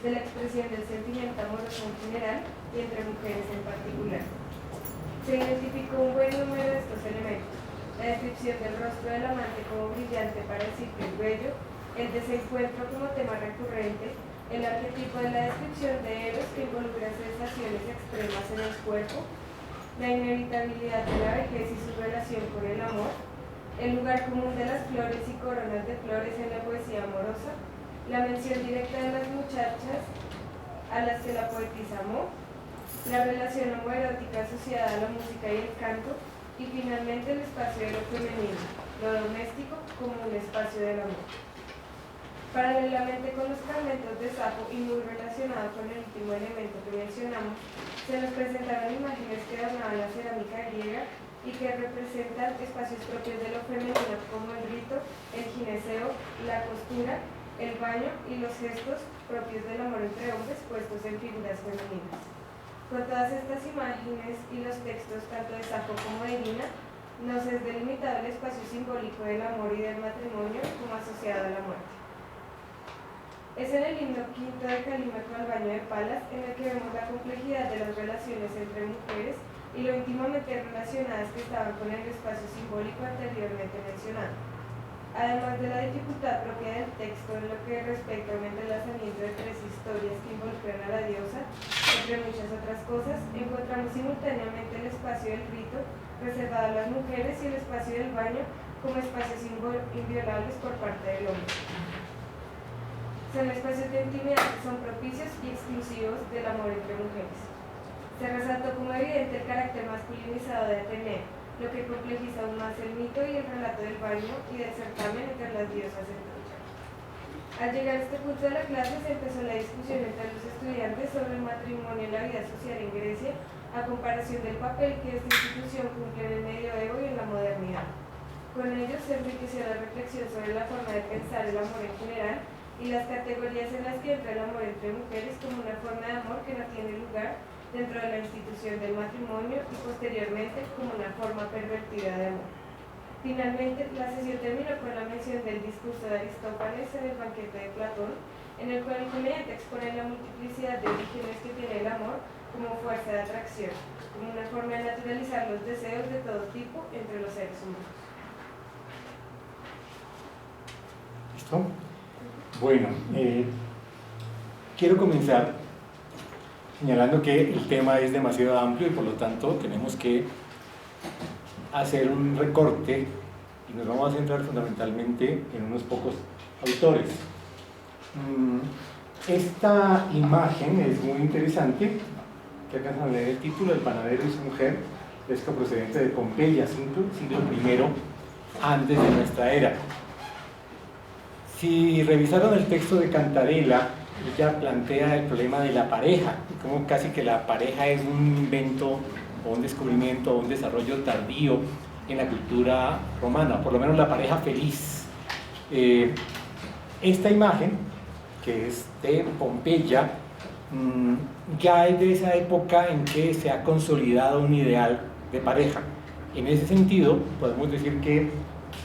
de la expresión del sentimiento amoroso en general y entre mujeres en particular. Se identificó un buen número de estos elementos: la descripción del rostro del amante como brillante para el ciclo y bello, el desencuentro como tema recurrente, el arquetipo de la descripción de Eros que involucra sensaciones extremas en el cuerpo, la inevitabilidad de la vejez y su relación con el amor, el lugar común de las flores y coronas de flores en la poesía amorosa, la mención directa de las muchachas a las que la poetisa amó, la relación homoerótica asociada a la música y el canto, y finalmente el espacio de lo femenino, lo doméstico como un espacio del amor. Paralelamente con los fragmentos de Safo y muy relacionado con el último elemento que mencionamos, se nos presentaron imágenes que adornaban la cerámica griega y que representan espacios propios de lo femenino como el rito, el gineceo, la costura, el baño y los gestos propios del amor entre hombres puestos en figuras femeninas. Con todas estas imágenes y los textos tanto de Safo como de Irina, nos es delimitado el espacio simbólico del amor y del matrimonio como asociado a la muerte. Es en el himno quinto de Calímaco al baño de Palas en el que vemos la complejidad de las relaciones entre mujeres y lo íntimamente relacionadas que estaban con el espacio simbólico anteriormente mencionado. Además de la dificultad propia del texto en lo que respecta a un entrelazamiento de tres historias que involucran a la diosa, entre muchas otras cosas, encontramos simultáneamente el espacio del rito, reservado a las mujeres, y el espacio del baño como espacios inviolables por parte del hombre. Son espacios de intimidad que son propicios y exclusivos del amor entre mujeres. Se resaltó como evidente el carácter masculinizado de Atenea, lo que complejiza aún más el mito y el relato del baño y del certamen entre las diosas en Troya. Al llegar a este punto de la clase se empezó la discusión entre los estudiantes sobre el matrimonio en la vida social en Grecia, a comparación del papel que esta institución cumple en el medioevo y en la modernidad. Con ello se enriqueció la reflexión sobre la forma de pensar el amor en general y las categorías en las que entra el amor entre mujeres como una forma de amor que no tiene lugar dentro de la institución del matrimonio y posteriormente como una forma pervertida de amor. Finalmente, la sesión terminó con la mención del discurso de Aristófanes en el banquete de Platón, en el cual el comediante expone la multiplicidad de orígenes que tiene el amor como fuerza de atracción, como una forma de naturalizar los deseos de todo tipo entre los seres humanos. ¿Listo? Bueno, quiero comenzar señalando que el tema es demasiado amplio y por lo tanto tenemos que hacer un recorte y nos vamos a centrar fundamentalmente en unos pocos autores. Esta imagen es muy interesante, que alcanzan a leer el título: El panadero y su mujer, fresco procedente de Pompeya, siglo I antes de nuestra era. Si revisaron el texto de Cantarella, ella plantea el problema de la pareja, como casi que la pareja es un invento o un descubrimiento o un desarrollo tardío en la cultura romana, por lo menos la pareja feliz. Esta imagen, que es de Pompeya, ya es de esa época en que se ha consolidado un ideal de pareja. En ese sentido, podemos decir que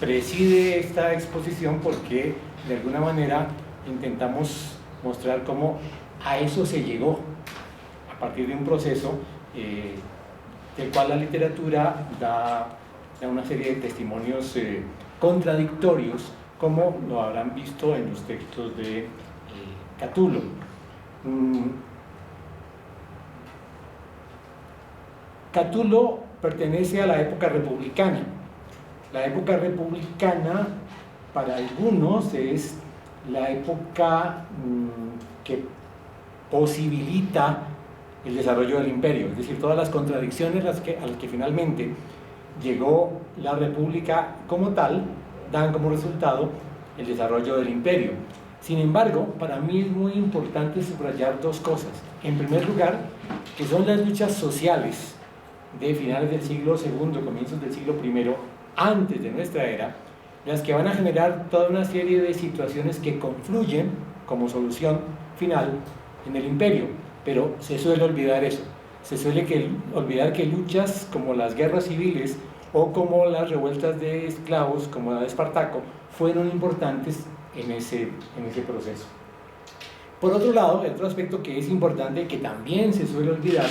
preside esta exposición porque de alguna manera intentamos mostrar cómo a eso se llegó a partir de un proceso del cual la literatura da una serie de testimonios contradictorios, como lo habrán visto en los textos de Catulo. Catulo pertenece a la época republicana. La época republicana para algunos es la época que posibilita el desarrollo del imperio, es decir, todas las contradicciones a las que finalmente llegó la república como tal, dan como resultado el desarrollo del imperio. Sin embargo, para mí es muy importante subrayar dos cosas. En primer lugar, que son las luchas sociales de finales del siglo II, comienzos del siglo I, antes de nuestra era, las que van a generar toda una serie de situaciones que confluyen como solución final en el imperio. Pero se suele olvidar eso, se suele olvidar que luchas como las guerras civiles o como las revueltas de esclavos, como la de Espartaco, fueron importantes en ese proceso. Por otro lado, el otro aspecto que es importante, que también se suele olvidar,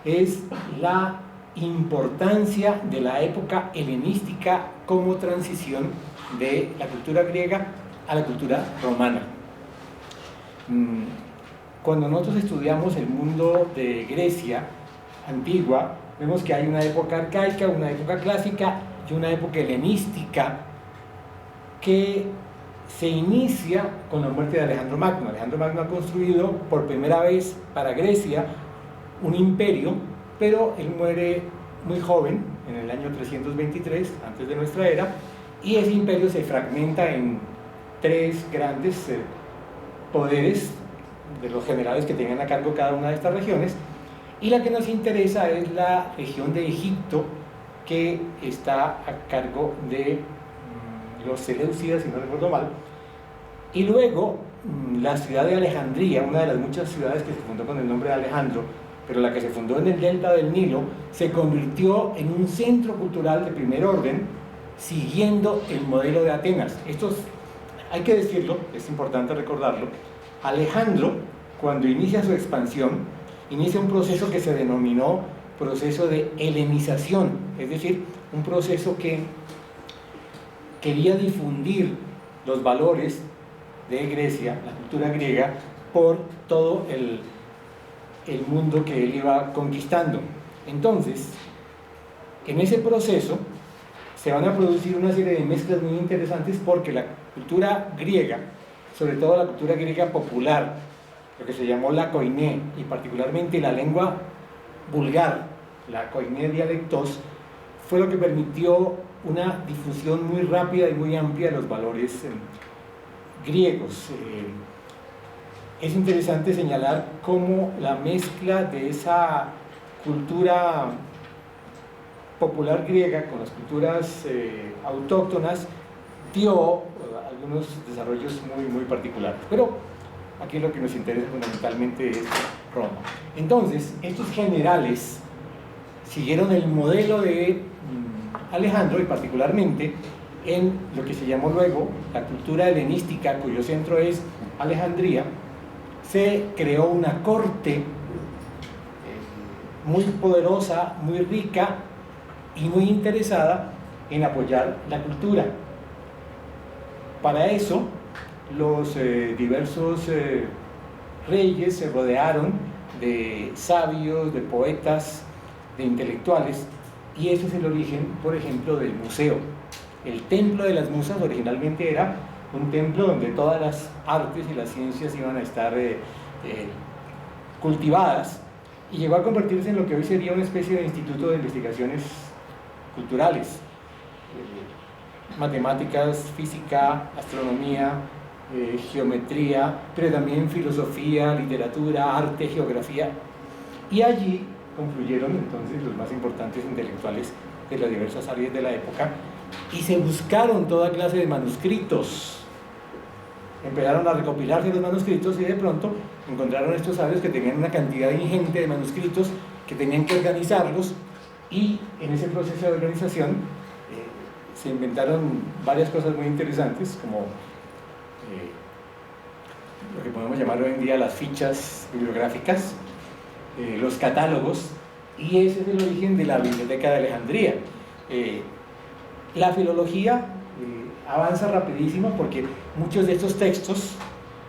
es la importancia de la época helenística como transición de la cultura griega a la cultura romana. Cuando nosotros estudiamos el mundo de Grecia antigua, vemos que hay una época arcaica, una época clásica y una época helenística que se inicia con la muerte de Alejandro Magno. Alejandro Magno ha construido por primera vez para Grecia un imperio, pero él muere muy joven, en el año 323, antes de nuestra era, y ese imperio se fragmenta en tres grandes poderes de los generales que tenían a cargo cada una de estas regiones, y la que nos interesa es la región de Egipto, que está a cargo de los seleucidas, si no recuerdo mal, y luego la ciudad de Alejandría, una de las muchas ciudades que se fundó con el nombre de Alejandro, pero la que se fundó en el delta del Nilo, se convirtió en un centro cultural de primer orden, siguiendo el modelo de Atenas. Esto hay que decirlo, es importante recordarlo. Alejandro, cuando inicia su expansión, inicia un proceso que se denominó proceso de helenización, es decir, un proceso que quería difundir los valores de Grecia, la cultura griega, por todo el mundo que él iba conquistando. Entonces, en ese proceso se van a producir una serie de mezclas muy interesantes, porque la cultura griega, sobre todo la cultura griega popular, lo que se llamó la koiné, y particularmente la lengua vulgar, la koiné dialectos, fue lo que permitió una difusión muy rápida y muy amplia de los valores griegos. Es interesante señalar cómo la mezcla de esa cultura popular griega con las culturas autóctonas dio algunos desarrollos muy particulares. Pero aquí lo que nos interesa fundamentalmente es Roma. Entonces, estos generales siguieron el modelo de Alejandro, y particularmente en lo que se llamó luego la cultura helenística, cuyo centro es Alejandría. Se creó una corte muy poderosa, muy rica y muy interesada en apoyar la cultura. Para eso, los diversos reyes se rodearon de sabios, de poetas, de intelectuales, y ese es el origen, por ejemplo, del museo. El templo de las musas originalmente era un templo donde todas las artes y las ciencias iban a estar cultivadas, y llegó a convertirse en lo que hoy sería una especie de instituto de investigaciones culturales, matemáticas, física, astronomía, geometría, pero también filosofía, literatura, arte, geografía, y allí confluyeron entonces los más importantes intelectuales de las diversas áreas de la época, y se buscaron toda clase de manuscritos. Empezaron a recopilarse los manuscritos, y de pronto encontraron estos sabios que tenían una cantidad ingente de manuscritos, que tenían que organizarlos, y en ese proceso de organización se inventaron varias cosas muy interesantes, como lo que podemos llamar hoy en día las fichas bibliográficas, los catálogos, y ese es el origen de la Biblioteca de Alejandría. La filología avanza rapidísimo, porque muchos de estos textos,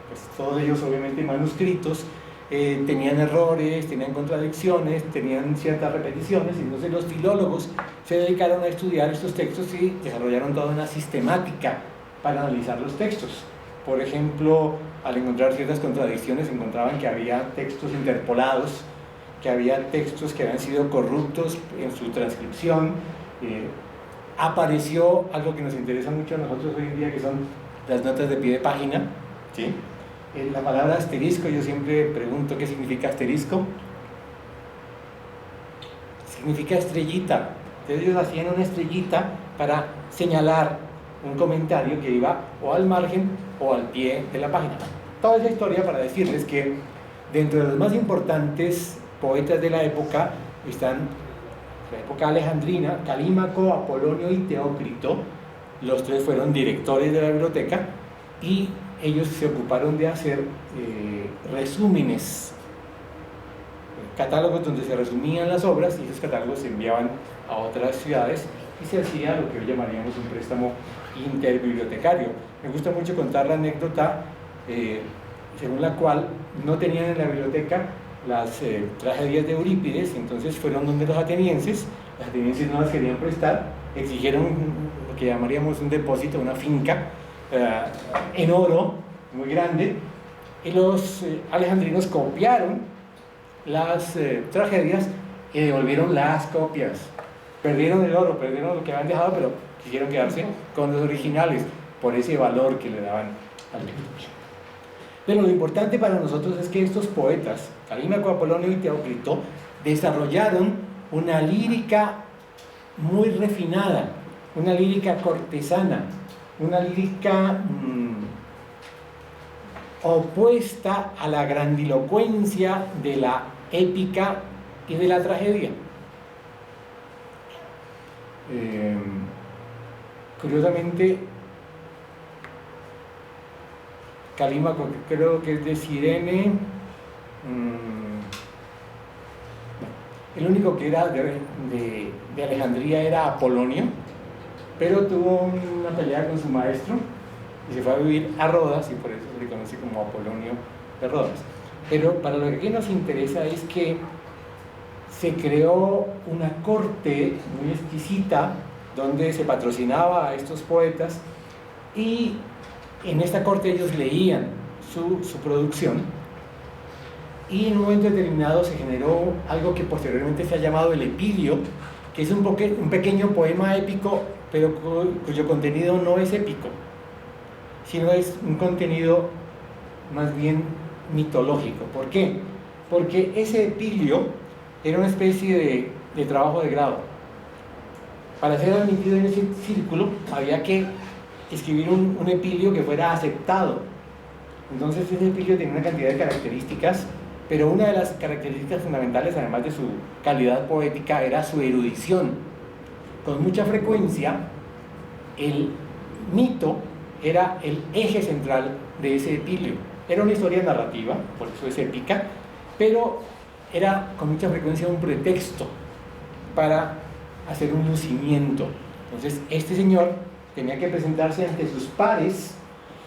pues todos ellos obviamente manuscritos, tenían errores, tenían contradicciones, tenían ciertas repeticiones, y entonces los filólogos se dedicaron a estudiar estos textos y desarrollaron toda una sistemática para analizar los textos. Por ejemplo, al encontrar ciertas contradicciones, encontraban que había textos interpolados, que había textos que habían sido corruptos en su transcripción. Apareció algo que nos interesa mucho a nosotros hoy en día, que son las notas de pie de página, ¿sí? La palabra asterisco, yo siempre pregunto qué significa asterisco. Significa estrellita. Entonces ellos hacían una estrellita para señalar un comentario que iba o al margen o al pie de la página. Toda esa historia para decirles que dentro de los más importantes poetas de la época están la época alejandrina, Calímaco, Apolonio y Teócrito. Los tres fueron directores de la biblioteca, y ellos se ocuparon de hacer resúmenes, catálogos donde se resumían las obras, y esos catálogos se enviaban a otras ciudades y se hacía lo que hoy llamaríamos un préstamo interbibliotecario. Me gusta mucho contar la anécdota según la cual no tenían en la biblioteca las tragedias de Eurípides, entonces fueron donde los atenienses no las querían prestar, exigieron lo que llamaríamos un depósito, una finca en oro muy grande, y los alejandrinos copiaron las tragedias y devolvieron las copias. Perdieron el oro, perdieron lo que habían dejado, pero quisieron quedarse con los originales por ese valor que le daban al lector. Pero lo importante para nosotros es que estos poetas, Calímaco, Apolonio y Teócrito, desarrollaron una lírica muy refinada, una lírica cortesana, una lírica opuesta a la grandilocuencia de la épica y de la tragedia. Curiosamente, Calímaco, creo que es de Cirene, el único que era de Alejandría era Apolonio, pero tuvo una pelea con su maestro y se fue a vivir a Rodas, y por eso se le conoce como Apolonio de Rodas. Pero para lo que aquí nos interesa es que se creó una corte muy exquisita donde se patrocinaba a estos poetas, y en esta corte ellos leían su producción, y en un momento determinado se generó algo que posteriormente se ha llamado el epilio, que es un pequeño poema épico, pero cuyo contenido no es épico, sino es un contenido más bien mitológico. ¿Por qué? Porque ese epilio era una especie de trabajo de grado. Para ser admitido en ese círculo había que escribir un epilio que fuera aceptado. Entonces ese epilio tenía una cantidad de características, pero una de las características fundamentales, además de su calidad poética, era su erudición. Con mucha frecuencia el mito era el eje central de ese epilio. Era una historia narrativa, por eso es épica, pero era con mucha frecuencia un pretexto para hacer un lucimiento. Entonces este señor tenía que presentarse ante sus pares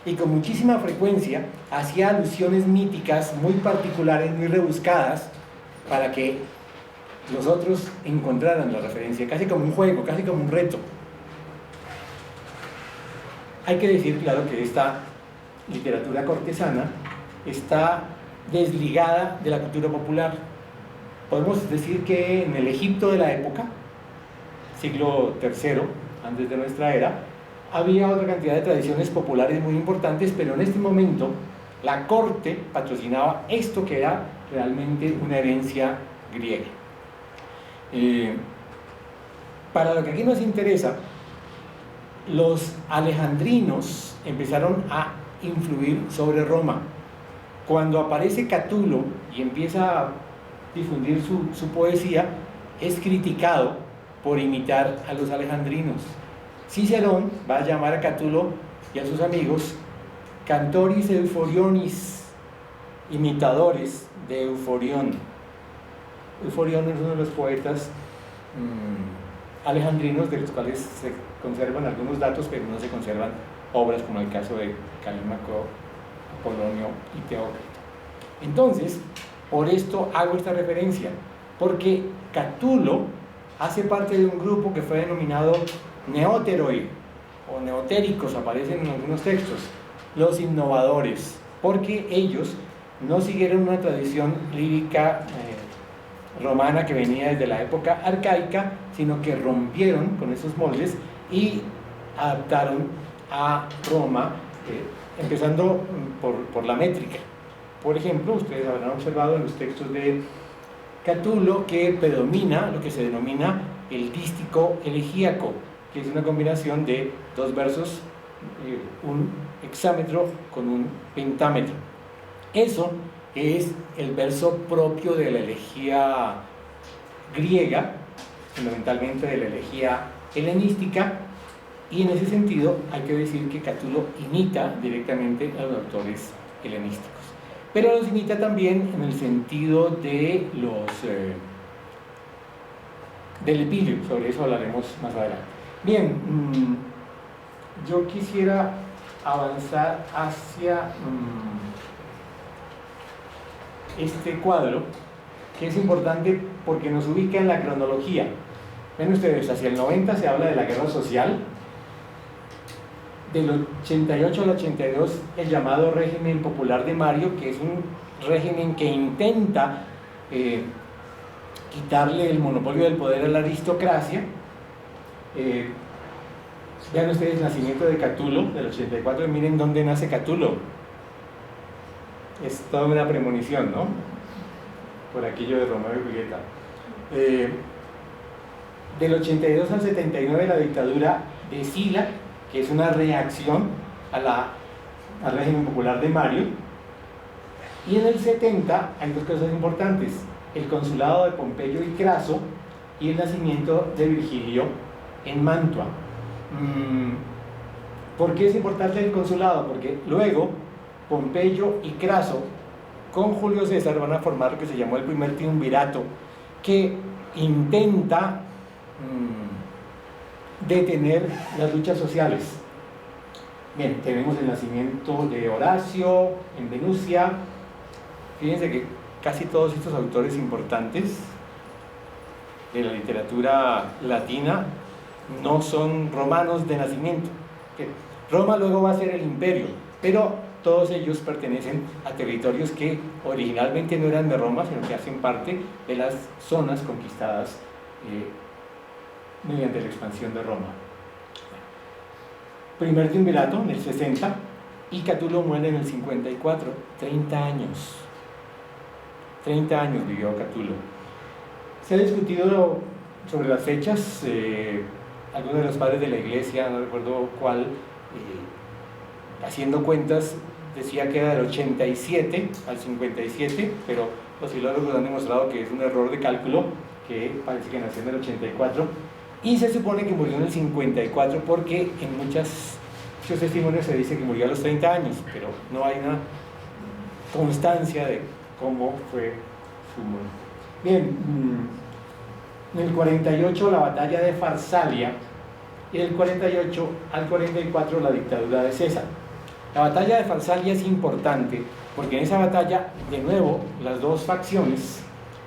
y con muchísima frecuencia hacía alusiones míticas muy particulares, muy rebuscadas, para que los otros encontraran la referencia, casi como un juego, casi como un reto. Hay que decir, claro, que esta literatura cortesana está desligada de la cultura popular. Podemos decir que en el Egipto de la época, siglo III, antes de nuestra era, había otra cantidad de tradiciones populares muy importantes, pero en este momento la corte patrocinaba esto que era realmente una herencia griega. Para lo que aquí nos interesa, los alejandrinos empezaron a influir sobre Roma. Cuando aparece Catulo y empieza a difundir su poesía, es criticado por imitar a los alejandrinos. Cicerón va a llamar a Catulo y a sus amigos cantoris euphorionis, imitadores de Euforión. Euforión es uno de los poetas alejandrinos, de los cuales se conservan algunos datos, pero no se conservan obras, como el caso de Calímaco, Apolonio y Teócrito. Entonces, por esto hago esta referencia, porque Catulo hace parte de un grupo que fue denominado neoteroi, o neotéricos, aparecen en algunos textos, los innovadores, porque ellos no siguieron una tradición lírica romana que venía desde la época arcaica, sino que rompieron con esos moldes y adaptaron a Roma, empezando por la métrica. Por ejemplo, ustedes habrán observado en los textos de Catulo que predomina lo que se denomina el dístico elegíaco, que es una combinación de dos versos, un hexámetro con un pentámetro. Eso es el verso propio de la elegía griega, fundamentalmente de la elegía helenística, Y en ese sentido hay que decir que Catulo imita directamente a los autores helenísticos, pero los imita también en el sentido de del epílogo. Sobre eso hablaremos más adelante. Bien, yo quisiera avanzar hacia este cuadro, que es importante porque nos ubica en la cronología. Ven ustedes, hacia el 90 se habla de la guerra social, del 88 al 82 el llamado régimen popular de Mario, que es un régimen que intenta quitarle el monopolio del poder a la aristocracia. Vean ustedes el nacimiento de Catulo del 84, y miren dónde nace Catulo. Es toda una premonición, ¿no? Por aquello de Romeo y Julieta. Del 82 al 79 la dictadura de Sila, que es una reacción al régimen popular de Mario. Y en el 70 hay dos cosas importantes: el consulado de Pompeyo y Craso y el nacimiento de Virgilio en Mantua. ¿Por qué es importante el consulado? Porque luego Pompeyo y Craso con Julio César van a formar lo que se llamó el primer triunvirato, que intenta detener las luchas sociales. Bien, tenemos el nacimiento de Horacio en Venusia. Fíjense que casi todos estos autores importantes de la literatura latina no son romanos de nacimiento. Roma luego va a ser el imperio, pero todos ellos pertenecen a territorios que originalmente no eran de Roma, sino que hacen parte de las zonas conquistadas mediante la expansión de Roma. Primer triunvirato en el 60, y Catulo muere en el 54, 30 años. 30 años vivió Catulo. Se ha discutido sobre las fechas. Algunos de los padres de la iglesia, no recuerdo cuál, haciendo cuentas, decía que era del 87 al 57, pero los filólogos han demostrado que es un error de cálculo, que parece que nació en el 84, y se supone que murió en el 54 porque en muchos testimonios se dice que murió a los 30 años, pero no hay una constancia de cómo fue su muerte. Bien, en el 48 la batalla de Farsalia, y del 48 al 44 la dictadura de César. La batalla de Farsalia es importante porque en esa batalla, de nuevo, las dos facciones,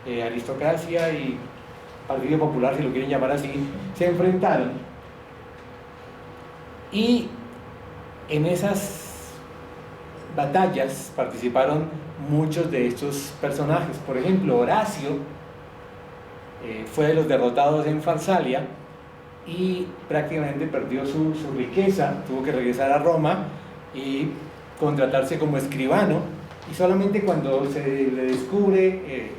aristocracia y Partido Popular, si lo quieren llamar así, se enfrentaron, y en esas batallas participaron muchos de estos personajes. Por ejemplo, Horacio fue de los derrotados en Farsalia y prácticamente perdió su riqueza, tuvo que regresar a Roma y contratarse como escribano, y solamente cuando se le descubre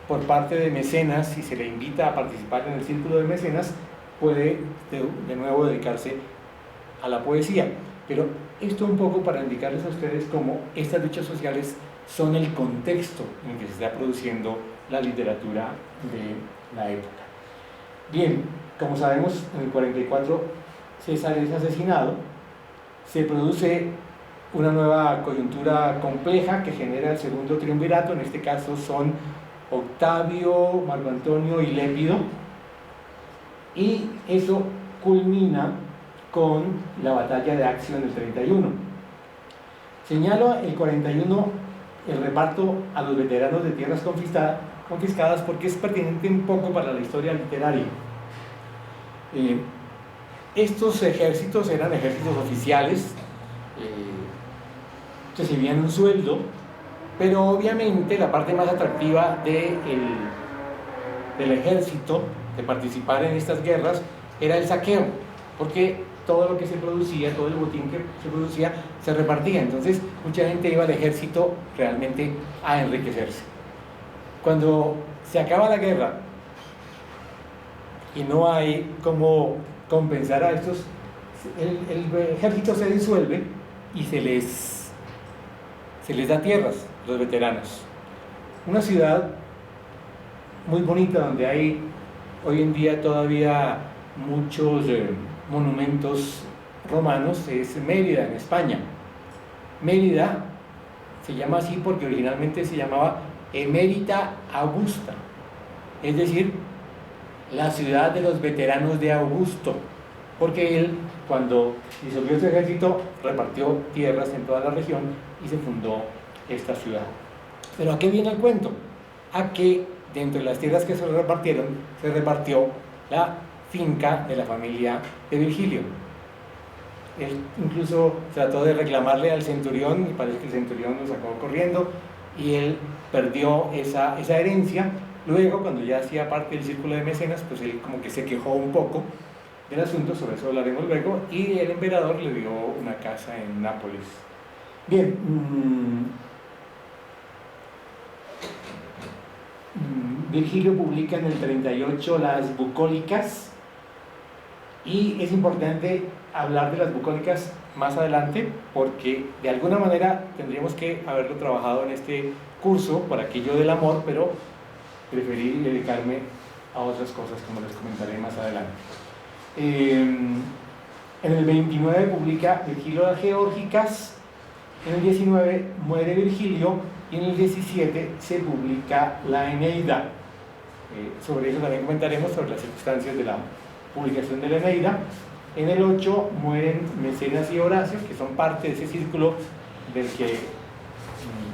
por parte de mecenas y se le invita a participar en el círculo de mecenas, puede de nuevo dedicarse a la poesía. Pero esto un poco para indicarles a ustedes cómo estas luchas sociales son el contexto en que se está produciendo la literatura de la época. Bien, como sabemos, en el 44 César es asesinado, se produce una nueva coyuntura compleja que genera el segundo triunvirato. En este caso son Octavio, Marco Antonio y Lépido, y eso culmina con la batalla de Accio en el 31. Señalo el 41, el reparto a los veteranos de tierras confiscadas, porque es pertinente un poco para la historia literaria. Estos ejércitos eran ejércitos oficiales, recibían un sueldo, pero obviamente la parte más atractiva del ejército de participar en estas guerras era el saqueo, porque todo lo que se producía, todo el botín que se producía, se repartía. Entonces mucha gente iba al ejército realmente a enriquecerse. Cuando se acaba la guerra y no hay cómo compensar a estos, el ejército se disuelve y se les da tierras a los veteranos. Una ciudad muy bonita donde hay hoy en día todavía monumentos romanos es Mérida, en España. Mérida se llama así porque originalmente se llamaba Emérita Augusta, es decir, la ciudad de los veteranos de Augusto, porque él, cuando disolvió su ejército, repartió tierras en toda la región y se fundó esta ciudad. Pero ¿a qué viene el cuento? A que dentro de las tierras que se repartieron, se repartió la finca de la familia de Virgilio. Él incluso trató de reclamarle al centurión y parece que el centurión lo sacó corriendo y él perdió esa herencia. Luego, cuando ya hacía parte del círculo de mecenas, pues él como que se quejó un poco del asunto, sobre eso hablaremos luego, y el emperador le dio una casa en Nápoles. Bien, Virgilio publica en el 38 las Bucólicas, y es importante hablar de las Bucólicas más adelante porque de alguna manera tendríamos que haberlo trabajado en este curso por aquello del amor, pero preferí dedicarme a otras cosas, como les comentaré más adelante. En el 29 publica Virgilio las Geórgicas, en el 19 muere Virgilio y en el 17 se publica la Eneida. Sobre eso también comentaremos, sobre las circunstancias de la publicación de la Eneida. En el 8 mueren Mecenas y Horacio, que son parte de ese círculo del que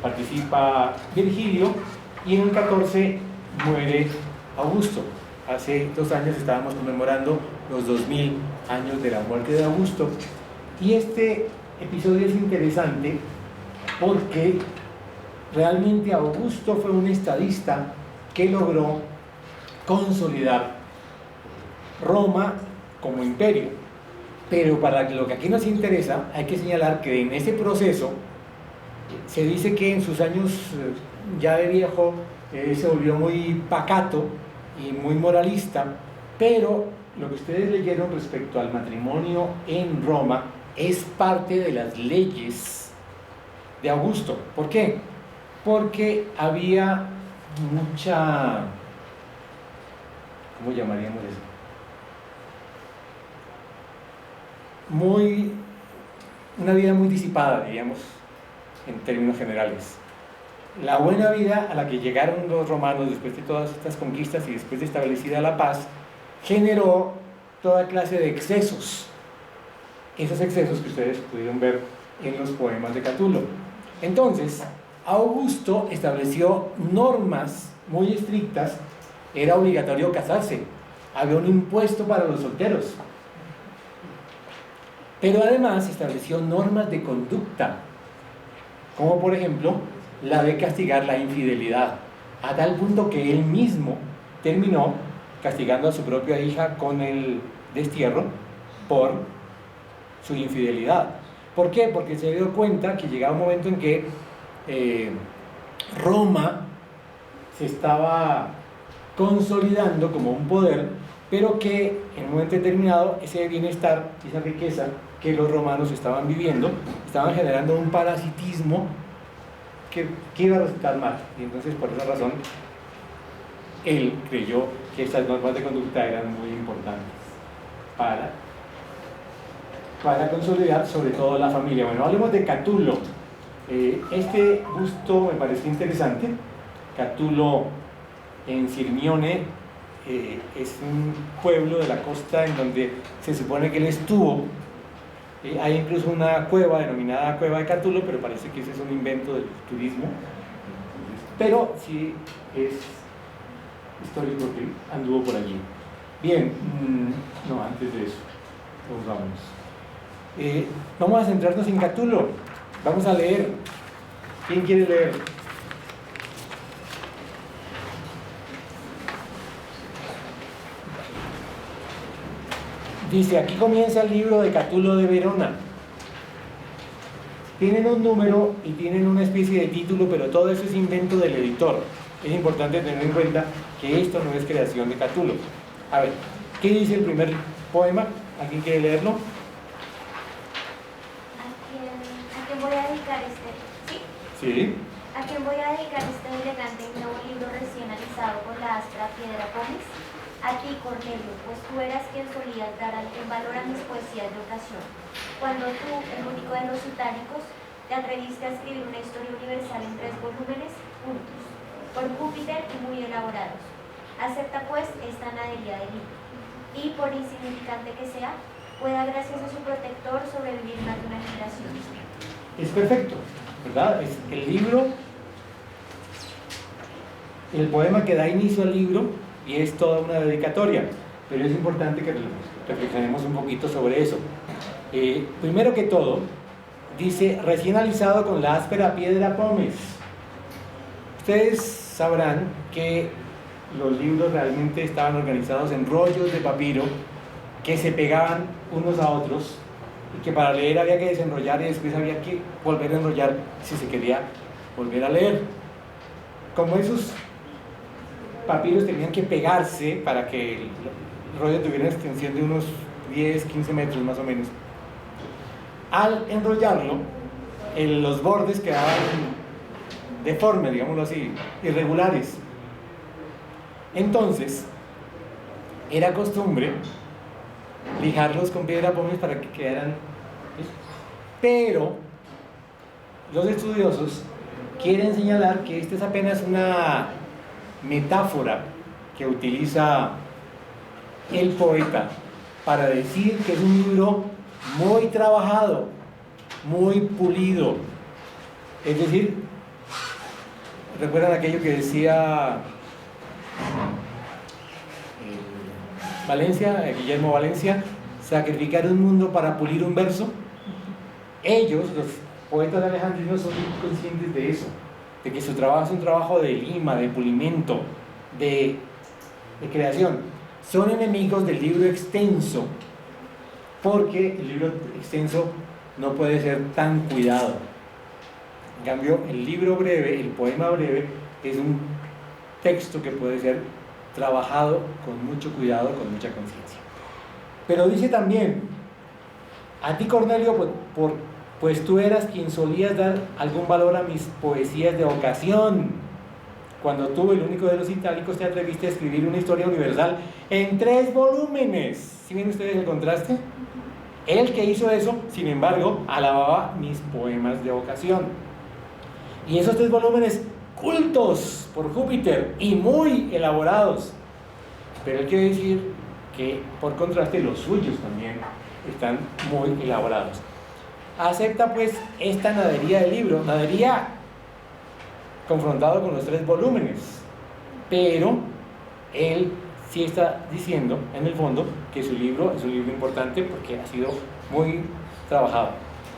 participa Virgilio, y en el 14 muere Augusto. Hace 2 años estábamos conmemorando los 2000 años de la muerte de Augusto, y este episodio es interesante porque realmente Augusto fue un estadista que logró consolidar Roma como imperio. Pero para lo que aquí nos interesa, hay que señalar que en ese proceso se dice que en sus años ya de viejo se volvió muy pacato y muy moralista, pero lo que ustedes leyeron respecto al matrimonio en Roma es parte de las leyes de Augusto. ¿Por qué? Porque había mucha, ¿cómo llamaríamos eso? Una vida muy disipada, diríamos, en términos generales. La buena vida a la que llegaron los romanos después de todas estas conquistas y después de establecida la paz, generó toda clase de excesos. Esos excesos que ustedes pudieron ver en los poemas de Catulo. Entonces, Augusto estableció normas muy estrictas. Era obligatorio casarse, había un impuesto para los solteros, pero además estableció normas de conducta, como por ejemplo la de castigar la infidelidad, a tal punto que él mismo terminó castigando a su propia hija con el destierro por su infidelidad. ¿Por qué? Porque se dio cuenta que llegaba un momento en que Roma se estaba consolidando como un poder, pero que en un momento determinado ese bienestar, esa riqueza que los romanos estaban viviendo, estaban generando un parasitismo que iba a resultar mal. Y entonces, por esa razón, él creyó que estas normas de conducta eran muy importantes para consolidar sobre todo la familia. Bueno, hablemos de Catulo. Este busto me pareció interesante. Catulo en Sirmione es un pueblo de la costa en donde se supone que él estuvo. Hay incluso una cueva denominada Cueva de Catulo, pero parece que ese es un invento del turismo. Pero sí es histórico que anduvo por allí. Bien, no, antes de eso, vamos a centrarnos en Catulo. Vamos a leer. ¿Quién quiere leer? Dice, aquí comienza el libro de Catulo de Verona. Tienen un número y tienen una especie de título, pero todo eso es invento del editor. Es importante tener en cuenta que esto no es creación de Catulo. A ver, ¿qué dice el primer poema? ¿Alguien quiere leerlo? ¿A quién voy a dedicar este? ¿Sí? Sí. ¿A quién voy a dedicar este elegante y nuevo libro recién alisado con la áspera piedra pómez? A ti, Cornelio, pues tú eras quien solías dar algún valor a mis poesías de ocasión. Cuando tú, el único de los itálicos, te atreviste a escribir una historia universal en 3 volúmenes juntos, por Júpiter y muy elaborados. Acepta pues esta nadería de libro, y por insignificante que sea, pueda gracias a su protector sobrevivir más de una generación. Es perfecto, ¿verdad? Es el libro, el poema que da inicio al libro, y es toda una dedicatoria, pero es importante que reflexionemos un poquito sobre eso. Primero que todo, dice, recién alisado con la áspera piedra pómez. Ustedes sabrán que los libros realmente estaban organizados en rollos de papiro que se pegaban unos a otros y que para leer había que desenrollar y después había que volver a enrollar si se quería volver a leer. Como esos papiros tenían que pegarse para que el rollo tuviera una extensión de unos 10, 15 metros más o menos, al enrollarlo, los bordes quedaban deformes, digámoslo así, irregulares. Entonces, era costumbre lijarlos con piedra pómez para que quedaran, ¿sí? Pero los estudiosos quieren señalar que esta es apenas una metáfora que utiliza el poeta para decir que es un libro muy trabajado, muy pulido. Es decir, ¿recuerdan aquello que decía Valencia, Guillermo Valencia? Sacrificar un mundo para pulir un verso. Ellos, los poetas alejandrinos, son muy conscientes de eso, de que su trabajo es un trabajo de lima, de pulimento, de creación. Son enemigos del libro extenso, porque el libro extenso no puede ser tan cuidado. En cambio, el libro breve, el poema breve, es un texto que puede ser trabajado con mucho cuidado, con mucha conciencia. Pero dice también, a ti, Cornelio, pues tú eras quien solías dar algún valor a mis poesías de ocasión. Cuando tú, el único de los itálicos, te atreviste a escribir una historia universal en 3 volúmenes. ¿Sí ven ustedes el contraste? El que hizo eso, sin embargo, alababa mis poemas de ocasión. Y esos 3 volúmenes cultos por Júpiter y muy elaborados. Pero él quiere decir que, por contraste, los suyos también están muy elaborados. Acepta pues esta nadería del libro, nadería confrontado con los 3 volúmenes, pero él sí está diciendo en el fondo que su libro es un libro importante porque ha sido muy trabajado,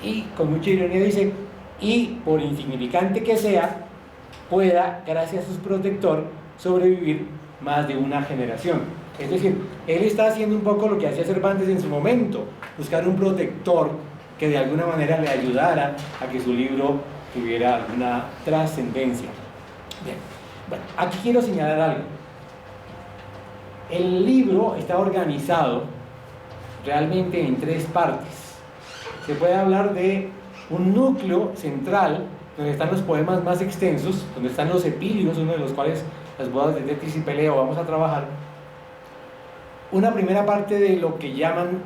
y con mucha ironía dice, y por insignificante que sea, pueda, gracias a su protector, sobrevivir más de una generación. Es decir, él está haciendo un poco lo que hacía Cervantes en su momento, buscar un protector que de alguna manera le ayudara a que su libro tuviera alguna trascendencia. Bien, bueno, aquí quiero señalar algo. El libro está organizado realmente en 3 partes. Se puede hablar de un núcleo central, donde están los poemas más extensos, donde están los epílios, uno de los cuales las bodas de Tetis y Peleo vamos a trabajar. Una primera parte de lo que llaman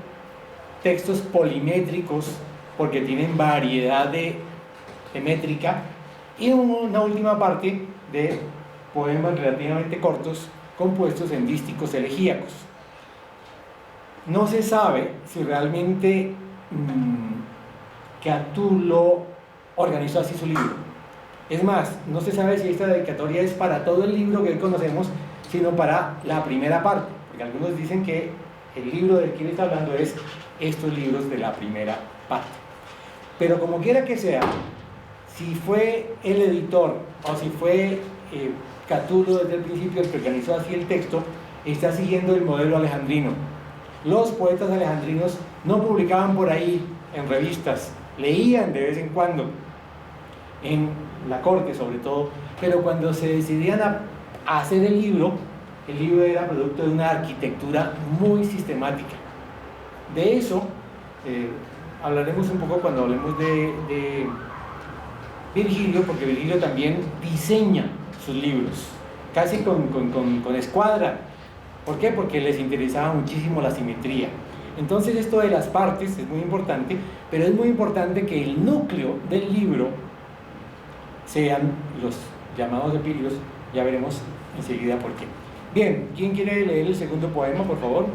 textos polimétricos, porque tienen variedad de métrica, y una última parte de poemas relativamente cortos compuestos en dísticos elegíacos. No se sabe si realmente Catulo organizó así su libro. Es más, no se sabe si esta dedicatoria es para todo el libro que hoy conocemos, sino para la primera parte, porque algunos dicen que el libro del que él está hablando es estos libros de la primera parte. Pero como quiera que sea, si fue el editor o si fue Catulo desde el principio el que organizó así el texto, está siguiendo el modelo alejandrino. Los poetas alejandrinos no publicaban por ahí en revistas, leían de vez en cuando, en la corte sobre todo, pero cuando se decidían a hacer el libro era producto de una arquitectura muy sistemática. De eso hablaremos un poco cuando hablemos de Virgilio, porque Virgilio también diseña sus libros, casi con escuadra. ¿Por qué? Porque les interesaba muchísimo la simetría. Entonces esto de las partes es muy importante, pero es muy importante que el núcleo del libro sean los llamados epígrafos. Ya veremos enseguida por qué. Bien, ¿quién quiere leer el segundo poema, por favor?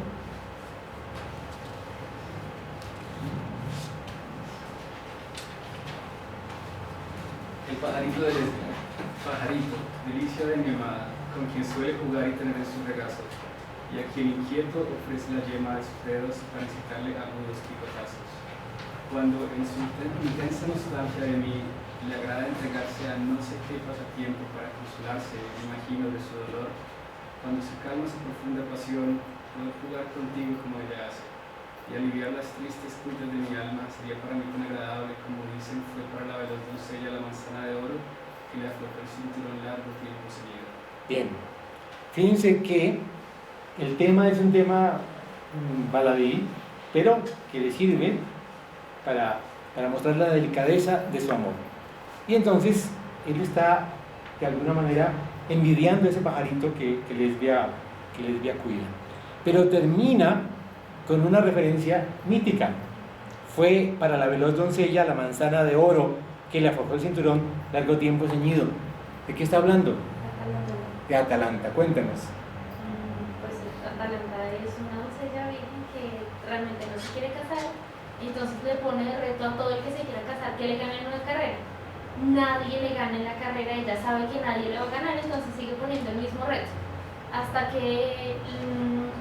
El pajarito de Lesbia. Pajarito, delicia de mi amada, con quien suele jugar y tener en su regazo, y a quien inquieto ofrece la yema de sus dedos para incitarle agudos picotazos. Cuando en su intensa nostalgia de mí le agrada entregarse a no sé qué pasatiempo para consolarse, me imagino, de su dolor, cuando se calma su profunda pasión, poder jugar contigo como ella hace, y aliviar las tristes culpas de mi alma sería para mí tan agradable como dicen fue para la veloz doncella la manzana de oro que le aflojó el cinturón largo tiempo seguido. Bien, fíjense que el tema es un tema baladí, pero que le sirve para mostrar la delicadeza de su amor. Y entonces él está de alguna manera envidiando ese pajarito que Lesbia cuida. Pero termina con una referencia mítica. Fue para la veloz doncella la manzana de oro que le aflojó el cinturón largo tiempo ceñido. ¿De qué está hablando? De Atalanta, cuéntanos. Pues Atalanta es una doncella virgen que realmente no se quiere casar, entonces le pone de reto a todo el que se quiera casar que le gane en una carrera. Nadie le gana en la carrera, ella sabe que nadie le va a ganar, entonces sigue poniendo el mismo reto, hasta que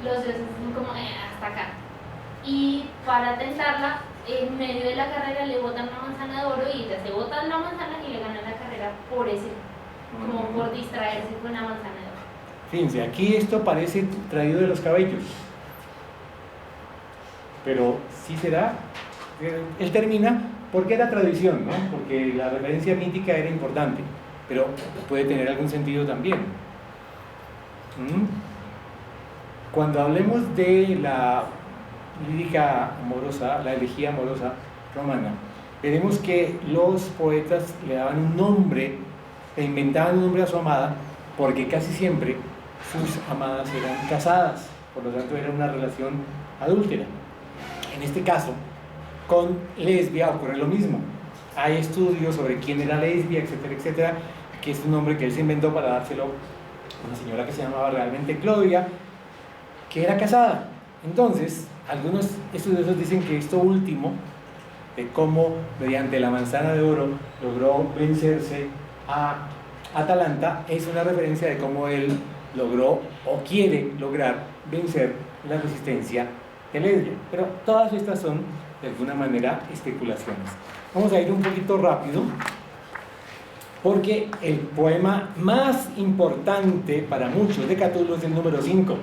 los dioses dicen como, hasta acá. Y para tentarla, en medio de la carrera le botan una manzana de oro y ella se bota la manzana y le gana la carrera por ese, como por distraerse con una manzana de oro. Fíjense, aquí esto parece traído de los cabellos, pero sí será. Él termina porque era tradición, ¿no? Porque la referencia mítica era importante, pero puede tener algún sentido también. Cuando hablemos de la lírica amorosa, la elegía amorosa romana, veremos que los poetas le daban un nombre, le inventaban un nombre a su amada, porque casi siempre sus amadas eran casadas, por lo tanto era una relación adúltera. En este caso, con Lesbia ocurre lo mismo. Hay estudios sobre quién era Lesbia, etcétera, etcétera, que es un nombre que él se inventó para dárselo a una señora que se llamaba realmente Clodia, que era casada. Entonces, algunos estudiosos dicen que esto último, de cómo mediante la manzana de oro logró vencerse a Atalanta, es una referencia de cómo él logró o quiere lograr vencer la resistencia de Lesbia. Pero todas estas son, de alguna manera, especulaciones. Vamos a ir un poquito rápido, porque el poema más importante para muchos de Catulo es el número 5,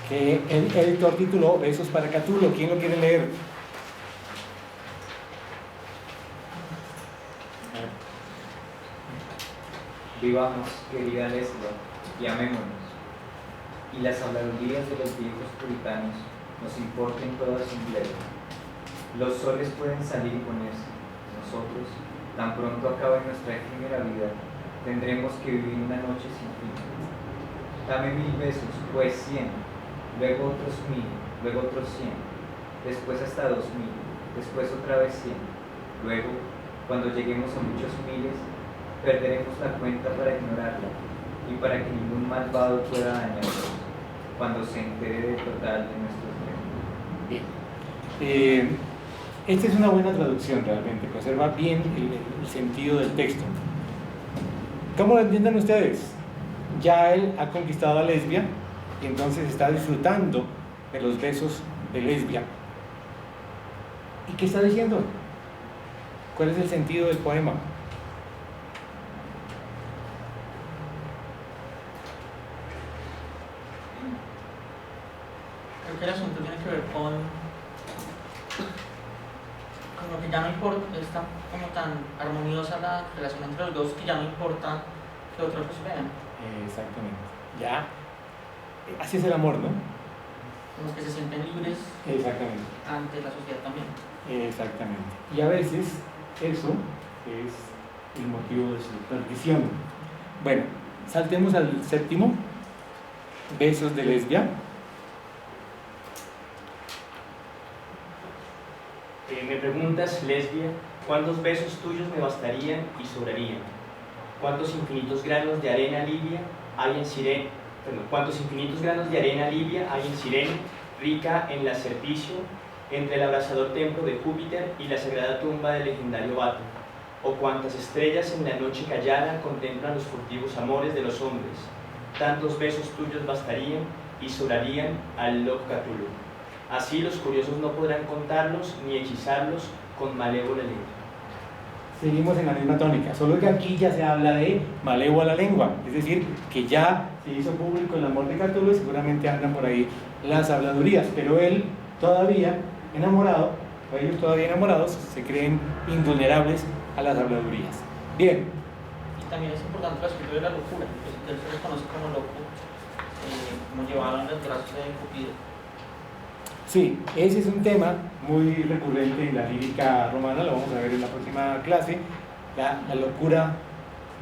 que el editor tituló Besos para Catulo. ¿Quién lo quiere leer? Vivamos, querida Lesbia, y amémonos, y las habladurías de los viejos puritanos nos importen todas un bledo. Los soles pueden salir y ponerse, nosotros, tan pronto acabe nuestra efímera vida, tendremos que vivir una noche sin fin. Dame 1000 besos, pues 100, luego otros 1000, luego otros 100, después hasta 2000, después otra vez 100. Luego, cuando lleguemos a muchos miles, perderemos la cuenta para ignorarla y para que ningún malvado pueda dañarnos cuando se entere del total de nuestros bienes. Bien. Esta es una buena traducción realmente, conserva bien el sentido del texto. ¿Cómo lo entienden ustedes? Ya él ha conquistado a Lesbia y entonces está disfrutando de los besos de Lesbia. ¿Y qué está diciendo? ¿Cuál es el sentido del poema? Creo que el asunto tiene que ver con lo que ya no importa, está como tan armoniosa la relación entre los dos que ya no importa que otros los vean. Exactamente. Ya, así es el amor, ¿no? Como que se sienten libres. Exactamente. Ante la sociedad también. Exactamente. Y a veces eso es el motivo de su perdición. Bueno, saltemos al séptimo. besos de lesbia? Me preguntas, lesbia, ¿cuántos besos tuyos me bastarían y sobrarían? ¿Cuántos infinitos granos de arena libia hay en Sirene? ¿Cuántos infinitos granos de arena libia hay en Sirene, rica en la servicio, entre el abrasador templo de Júpiter y la sagrada tumba del legendario Bato? ¿O cuántas estrellas en la noche callada contemplan los furtivos amores de los hombres? Tantos besos tuyos bastarían y sobrarían al loco Catulo. Así los curiosos no podrán contarlos ni hechizarlos con malévola lengua. Seguimos en la misma tónica, solo que aquí ya se habla de malévola lengua, es decir, que ya se hizo público el amor de Catulo y seguramente andan por ahí las habladurías, pero él todavía enamorado, o ellos todavía enamorados, se creen invulnerables a las habladurías. Bien. Y también es importante el aspecto de la locura, que él se les conoce como loco, como llevado en los brazos de Cupido. Sí, ese es un tema muy recurrente en la lírica romana, lo vamos a ver en la próxima clase, la locura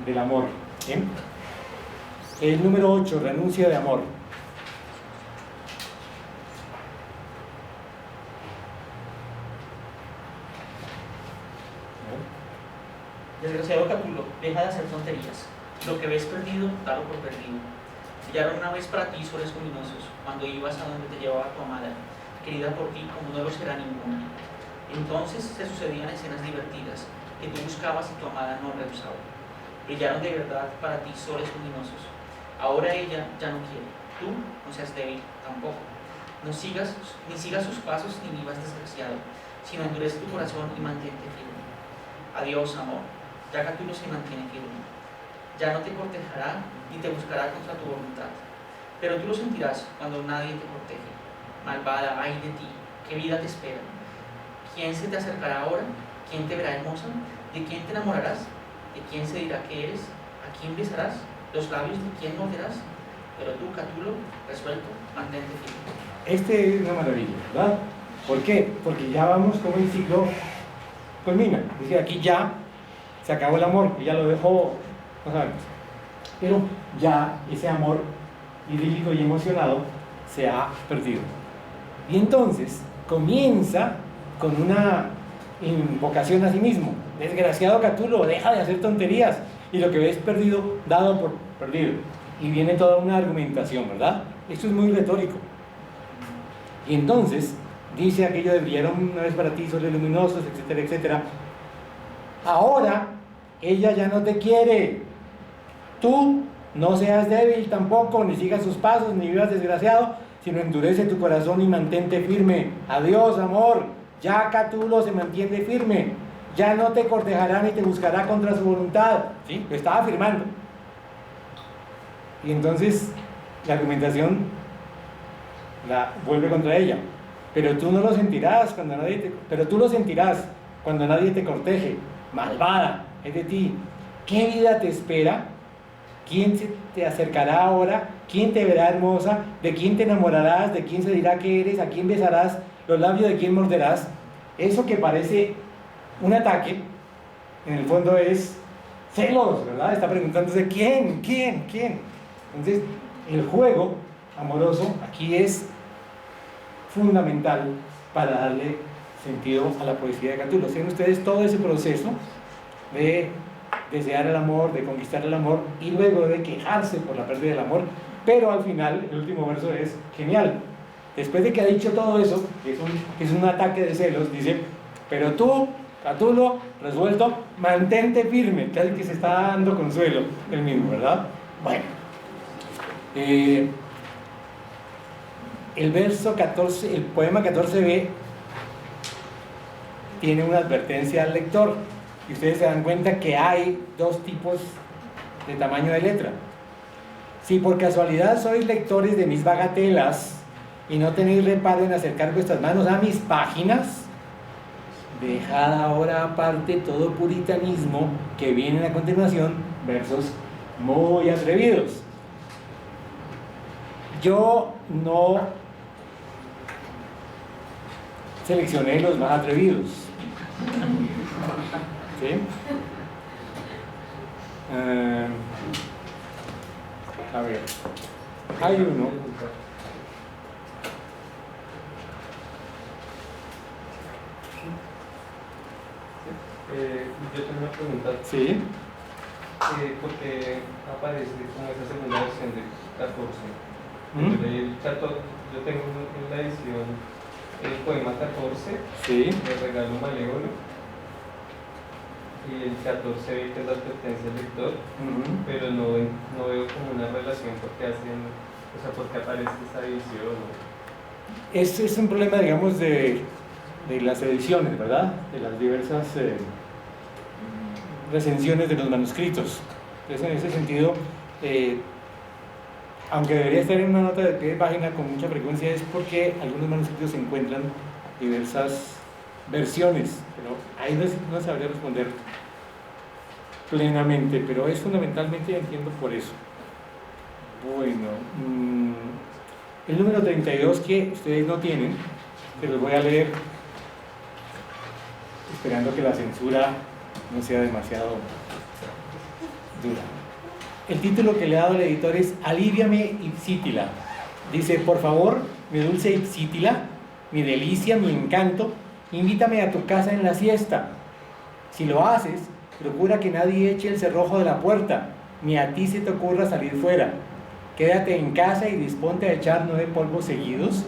del amor. ¿Bien? El número 8, renuncia de amor. Desgraciado Catulo, deja de hacer tonterías. Lo que ves perdido, dalo por perdido. Brillaron una vez para ti soles luminosos, cuando ibas a donde te llevaba tu amada, querida por ti como no lo será ninguna. Entonces se sucedían escenas divertidas, que tú buscabas y tu amada no rehusaba. Brillaron de verdad para ti soles luminosos. Ahora ella ya no quiere. Tú no seas débil tampoco. No sigas, ni sigas sus pasos ni vivas desgraciado, sino endurece tu corazón y mantente firme. Adiós, amor. Ya Catulo se mantiene firme. Ya no te cortejará ni te buscará contra tu voluntad. Pero tú lo sentirás cuando nadie te protege. Malvada, ay de ti, ¿qué vida te espera? ¿Quién se te acercará ahora? ¿Quién te verá hermosa? ¿De quién te enamorarás? ¿De quién se dirá que eres? ¿A quién besarás? ¿Los labios de quién morderás? Pero tú, Catulo, resuelto, mantente firme. Este es una maravilla, ¿verdad? ¿Por qué? Porque ya vamos como el ciclo culmina. Es decir, aquí ya se acabó el amor, y ya lo dejó, no sabemos. Pero ya ese amor idílico y emocionado se ha perdido. Y entonces comienza con una invocación a sí mismo. Desgraciado Catulo, deja de hacer tonterías. Y lo que ves perdido, dado por perdido. Y viene toda una argumentación, ¿verdad? Esto es muy retórico. Y entonces dice aquello de brillaron una vez para ti soles luminosos, etcétera, etcétera. Ahora ella ya no te quiere. Tú no seas débil tampoco, ni sigas sus pasos, ni vivas desgraciado, sino endurece tu corazón y mantente firme. Adiós, amor. Ya Catulo se mantiene firme. Ya no te cortejará ni te buscará contra su voluntad. ¿Sí? Lo estaba afirmando. Y entonces la argumentación la vuelve contra ella. Pero tú no lo sentirás cuando nadie te... Pero tú lo sentirás cuando nadie te corteje. Malvada, es de ti. ¿Qué vida te espera? ¿Quién se te acercará ahora? ¿Quién te verá hermosa? ¿De quién te enamorarás? ¿De quién se dirá que eres? ¿A quién besarás? ¿Los labios de quién morderás? Eso que parece un ataque, en el fondo es celos, ¿verdad? Está preguntándose ¿quién? Entonces, el juego amoroso aquí es fundamental para darle sentido a la poesía de Catulo. Sean ustedes todo ese proceso de desear el amor, de conquistar el amor y luego de quejarse por la pérdida del amor, pero al final el último verso es genial. Después de que ha dicho todo eso, que es un ataque de celos, dice, pero tú, Catulo, resuelto, mantente firme, casi que se está dando consuelo el mismo, ¿verdad? Bueno, el verso 14, el poema 14b tiene una advertencia al lector y ustedes se dan cuenta que hay dos tipos de tamaño de letra. Si por casualidad sois lectores de mis bagatelas y no tenéis reparo en acercar vuestras manos a mis páginas, dejad ahora aparte todo puritanismo que vienen a continuación, versos muy atrevidos. Yo no seleccioné los más atrevidos. ¿Sí? A ver. Hay uno. Yo tengo una pregunta. Sí. Porque aparece como esa segunda versión del 14. ¿Mm? Yo leí el 14, yo tengo en la edición el poema 14, Sí. de Regalo Malévolo, y el 14 vi que es la advertencia del lector, Ujú. pero no veo como una relación porque hacen, o sea, porque aparece esa edición. Es un problema, digamos, de las ediciones, ¿verdad? De las diversas recensiones de los manuscritos. Entonces, en ese sentido, aunque debería estar en una nota de pie de página con mucha frecuencia, es porque algunos manuscritos se encuentran diversas versiones, pero ahí no sabría responder plenamente, pero es fundamentalmente, entiendo, por eso. Bueno, el número 32 que ustedes no tienen, se los voy a leer esperando que la censura no sea demasiado dura. El título que le ha dado el editor es Alíviame Ipsítila. Dice: por favor, mi dulce Ipsítila, mi delicia, mi encanto, invítame a tu casa en la siesta. Si lo haces, procura que nadie eche el cerrojo de la puerta, ni a ti se te ocurra salir fuera. Quédate en casa y disponte a echar 9 polvos seguidos.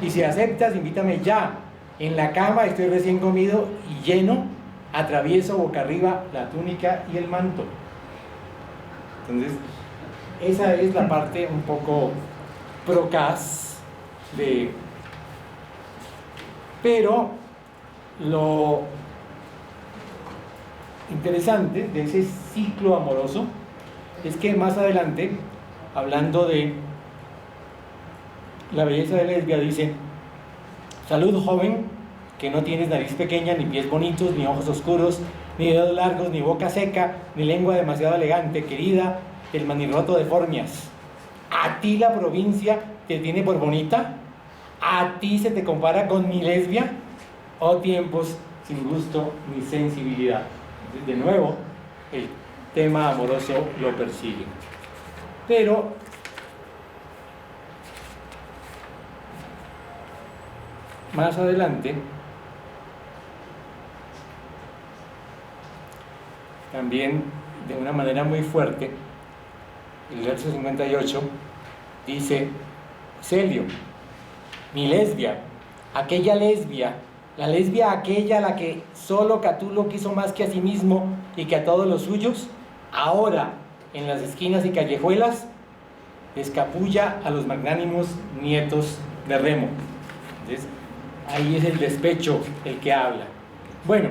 Y si aceptas, invítame ya. En la cama estoy recién comido y lleno, atravieso boca arriba la túnica y el manto. Entonces, esa es la parte un poco procaz de... Pero lo interesante de ese ciclo amoroso es que más adelante, hablando de la belleza de Lesbia, dice: salud, joven, que no tienes nariz pequeña, ni pies bonitos, ni ojos oscuros, ni dedos largos, ni boca seca, ni lengua demasiado elegante, querida del manirroto de Formias. ¿A ti la provincia te tiene por bonita? ¿A ti se te compara con mi Lesbia? Oh tiempos sin gusto ni sensibilidad. De nuevo, el tema amoroso lo persigue. Pero más adelante también, de una manera muy fuerte, el verso 58 dice: Celio, mi Lesbia, aquella Lesbia, la Lesbia aquella a la que solo Catulo quiso más que a sí mismo y que a todos los suyos, ahora en las esquinas y callejuelas escapulla a los magnánimos nietos de Remo. Entonces, ahí es el despecho el que habla. Bueno,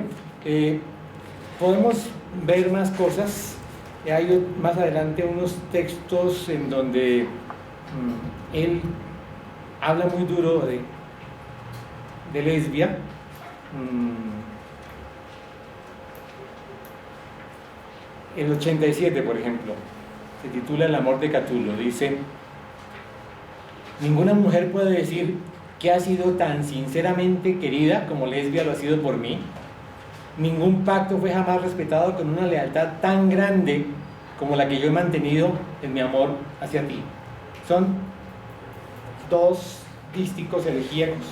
podemos ver más cosas. Hay más adelante unos textos en donde él habla muy duro de Lesbia. El 87, por ejemplo, se titula El amor de Catulo. Dice: ninguna mujer puede decir que ha sido tan sinceramente querida como Lesbia lo ha sido por mí. Ningún pacto fue jamás respetado con una lealtad tan grande como la que yo he mantenido en mi amor hacia ti. Son dos dísticos elegíacos,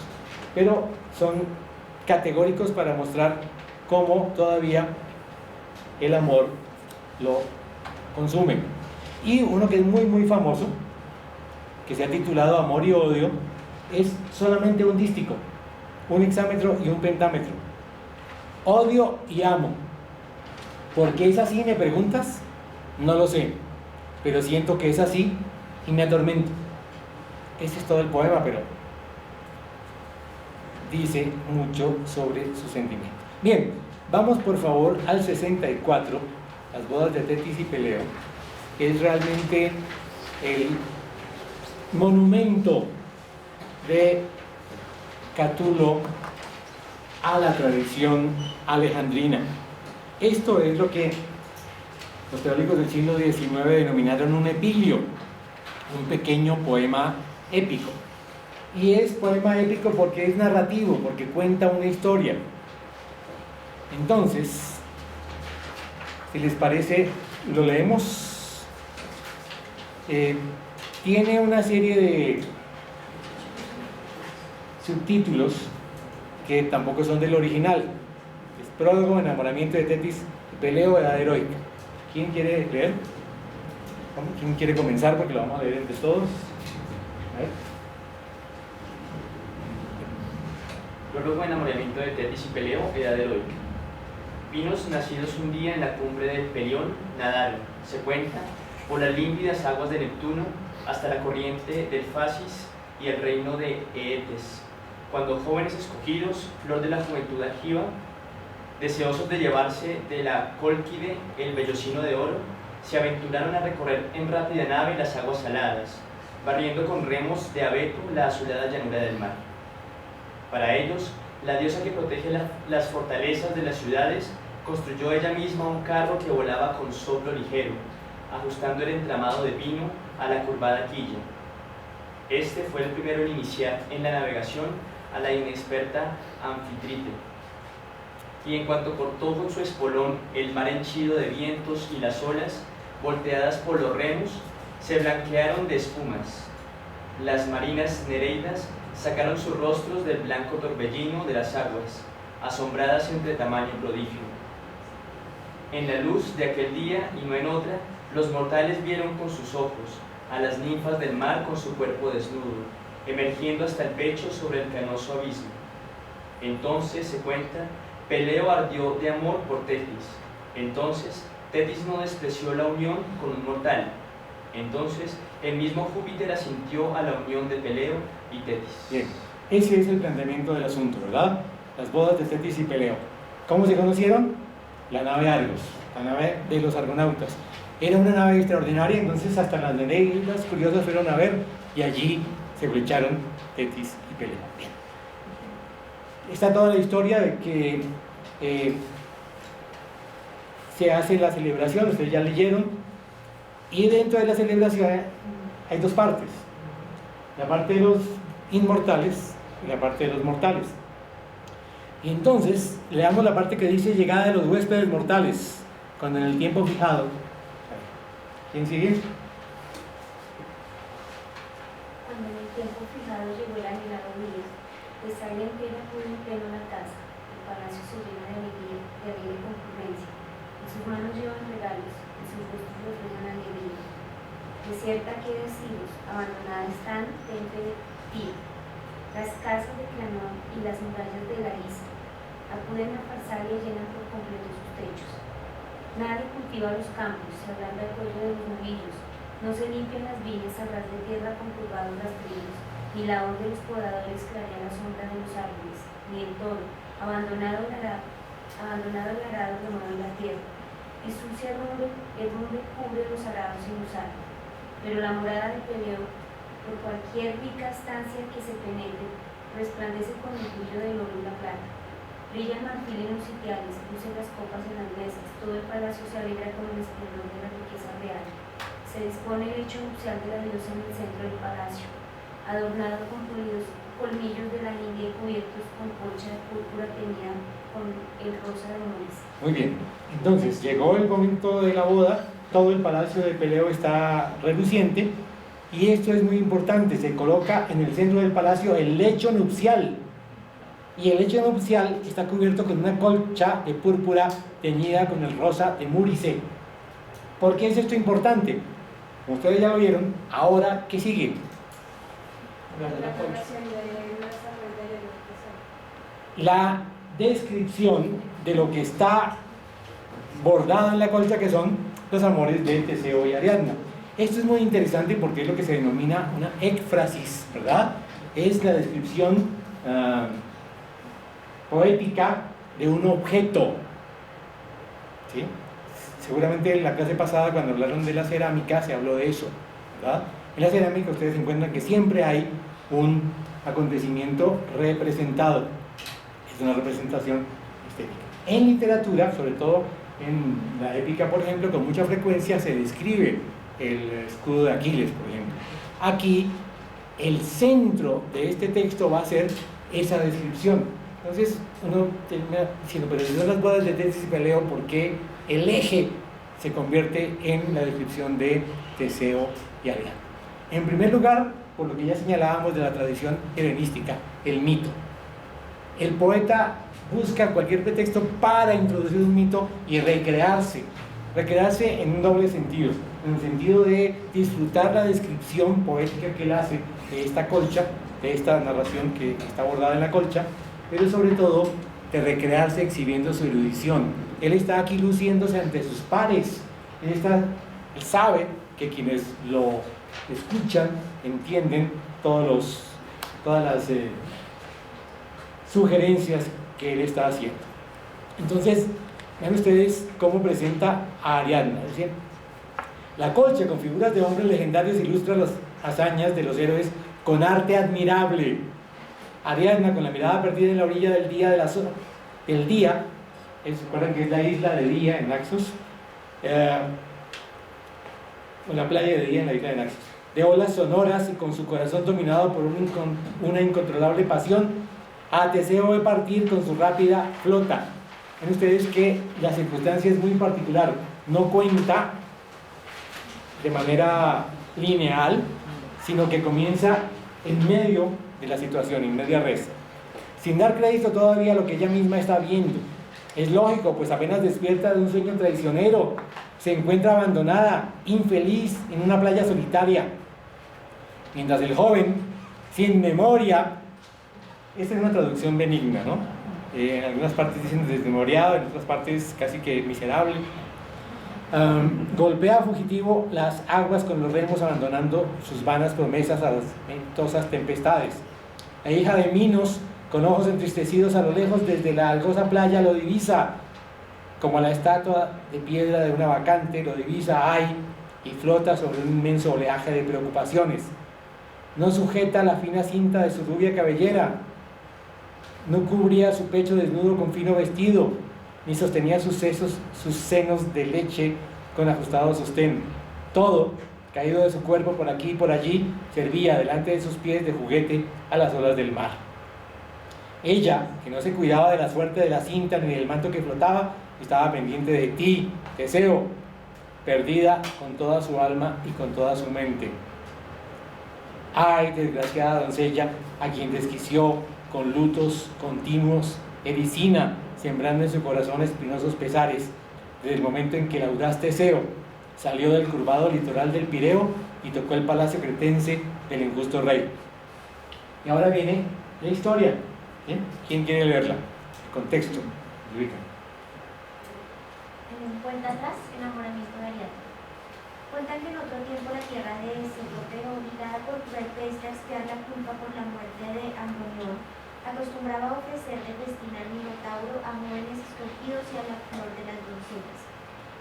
pero son categóricos para mostrar cómo todavía el amor lo consume. Y uno que es muy muy famoso, que se ha titulado Amor y Odio, es solamente un dístico, un hexámetro y un pentámetro. Odio y amo. ¿Por qué es así, me preguntas? No lo sé, pero siento que es así y me atormento. Ese es todo el poema, pero dice mucho sobre su sentimiento. Bien, vamos por favor al 64, las bodas de Tetis y Peleo, que es realmente el monumento de Catulo a la tradición alejandrina. Esto es lo que los teóricos del siglo XIX denominaron un epilio, un pequeño poema épico. Y es poema épico porque es narrativo, porque cuenta una historia. Entonces, si les parece, lo leemos. tiene una serie de subtítulos que tampoco son del original. Es prólogo, enamoramiento de Tetis, Peleo, edad heroica. ¿Quién quiere leer? ¿Quién quiere comenzar? Porque lo vamos a leer entre todos. A ver. Prólogo, enamoramiento de Tetis y Peleo, edad heroica. Pinos nacidos un día en la cumbre del Pelión nadaron, se cuenta, por las límpidas aguas de Neptuno hasta la corriente del Fasis y el reino de Eetes, cuando jóvenes escogidos, flor de la juventud argiva, deseosos de llevarse de la Cólquide el vellocino de oro, se aventuraron a recorrer en rápida nave las aguas saladas, barriendo con remos de abeto la azulada llanura del mar. Para ellos, la diosa que protege las fortalezas de las ciudades construyó ella misma un carro que volaba con soplo ligero, ajustando el entramado de pino a la curvada quilla. Este fue el primero en iniciar en la navegación a la inexperta Anfitrite, y en cuanto cortó con su espolón el mar henchido de vientos y las olas, volteadas por los remos, se blanquearon de espumas. Las marinas nereidas sacaron sus rostros del blanco torbellino de las aguas, asombradas entre tamaño prodigio. En la luz de aquel día y no en otra, los mortales vieron con sus ojos a las ninfas del mar con su cuerpo desnudo, emergiendo hasta el pecho sobre el canoso abismo. Entonces, se cuenta, Peleo ardió de amor por Tetis. Entonces, Tetis no despreció la unión con un mortal. Entonces, el mismo Júpiter asintió a la unión de Peleo y Tetis. Bien, ese es el planteamiento del asunto, ¿verdad? Las bodas de Tetis y Peleo. ¿Cómo se conocieron? La nave Argos, la nave de los argonautas. Era una nave extraordinaria, entonces hasta las nereidas curiosas fueron a ver y allí se flecharon Tetis y Peleo. Bien. Está toda la historia de que se hace la celebración, ustedes ya leyeron, y dentro de la celebración hay dos partes, la parte de los inmortales y la parte de los mortales. Y entonces leamos la parte que dice llegada de los huéspedes mortales, cuando en el tiempo fijado. ¿Quién sigue? Cuando en el tiempo fijado llegó el anhelado día, de sangre entera pudo en pleno la casa, el palacio se llena de alegría, de alegre concurrencia. En sus manos llevan regalos, en sus rostros reflejan alegría. Desierta que deciros, abandonadas están dentro de ti, las casas de Clanón y las murallas de Larisa. Acuden a Farsalia y llenan por completo sus techos. Nadie cultiva los campos, se ablanda el cuello de los novillos, no se limpian las viñas a ras de tierra con curvados rastrillos, ni la hoz de los podadores clarea la sombra de los árboles, ni el toro, abandonado el arado lo mueve en la tierra, y sucia el rumbe cubre los arados sin usar. Pero la morada de Peleo, por cualquier rica estancia que se penetre, resplandece con el brillo del oro y la plata. Brilla el marfil en los sitiales, lucen las copas en las mesas, todo el palacio se alegra con el esplendor de la riqueza real. Se dispone el lecho nupcial de la diosa en el centro del palacio, adornado con pulidos colmillos de la India y cubiertos con colcha de púrpura teñida con el rosa de nubes. Muy bien, entonces llegó el momento de la boda, todo el palacio de Peleo está reluciente y esto es muy importante, se coloca en el centro del palacio el lecho nupcial. Y el lecho nupcial está cubierto con una colcha de púrpura teñida con el rosa de Múrice. ¿Por qué es esto importante? Como ustedes ya lo vieron, ahora, ¿qué sigue? La descripción de lo que está bordado en la colcha, que son los amores de Teseo y Ariadna. Esto es muy interesante porque es lo que se denomina una éfrasis, ¿verdad? Es la descripción poética de un objeto, ¿sí? Seguramente en la clase pasada, cuando hablaron de la cerámica, se habló de eso, ¿verdad? En la cerámica ustedes encuentran que siempre hay un acontecimiento representado, es una representación estética. En literatura, sobre todo en la épica, por ejemplo, con mucha frecuencia se describe el escudo de Aquiles, por ejemplo. Aquí, el centro de este texto va a ser esa descripción. Entonces uno termina diciendo, pero si son las bodas de Tetis y Peleo, ¿por qué el eje se convierte en la descripción de Teseo y Ariadna? En primer lugar, por lo que ya señalábamos de la tradición helenística, el mito. El poeta busca cualquier pretexto para introducir un mito y recrearse en un doble sentido, en el sentido de disfrutar la descripción poética que él hace de esta colcha, de esta narración que está abordada en la colcha, pero sobre todo de recrearse exhibiendo su erudición. Él está aquí luciéndose ante sus pares, él sabe que quienes lo escuchan entienden todas las sugerencias que él está haciendo. Entonces, vean ustedes cómo presenta a Ariadna. Es decir, la colcha con figuras de hombres legendarios ilustra las hazañas de los héroes con arte admirable. Ariadna, con la mirada perdida en la orilla del día ¿se acuerdan que es la isla de Día en Naxos? O la playa de Día en la isla de Naxos, de olas sonoras y con su corazón dominado por una incontrolable pasión, a Teseo ve partir con su rápida flota. Ven ustedes que la circunstancia es muy particular, no cuenta de manera lineal, sino que comienza en medio de la situación, en media res, sin dar crédito todavía a lo que ella misma está viendo. Es lógico, pues apenas despierta de un sueño traicionero, se encuentra abandonada, infeliz, en una playa solitaria, mientras el joven, sin memoria, esta es una traducción benigna, ¿no? En algunas partes dicen desmemoriado, en otras partes casi que miserable, golpea fugitivo las aguas con los remos, abandonando sus vanas promesas a las ventosas tempestades. La hija de Minos, con ojos entristecidos a lo lejos, desde la algosa playa lo divisa, como la estatua de piedra de una bacante, lo divisa ay, y flota sobre un inmenso oleaje de preocupaciones. No sujeta la fina cinta de su rubia cabellera, no cubría su pecho desnudo con fino vestido, ni sostenía sus senos de leche con ajustado sostén. Todo, caído de su cuerpo por aquí y por allí, servía delante de sus pies de juguete a las olas del mar. Ella, que no se cuidaba de la suerte de la cinta ni del manto que flotaba, estaba pendiente de ti, Teseo, perdida con toda su alma y con toda su mente. Ay, desgraciada doncella, a quien desquició con lutos continuos Ericina, sembrando en su corazón espinosos pesares, desde el momento en que el audaz Teseo salió del curvado litoral del Pireo y tocó el palacio cretense del injusto rey. Y ahora viene la historia. ¿Bien? ¿Quién quiere leerla? Contexto. Luica. Cuenta atrás, enamoramiento de Ariadna. Cuentan que en otro tiempo la tierra de Cíclope, obligada por cruel peste a expiar la culpa por la muerte de Andronión, acostumbraba a ofrecer de festín al Minotauro a jóvenes escogidos y a la flor de las doncellas.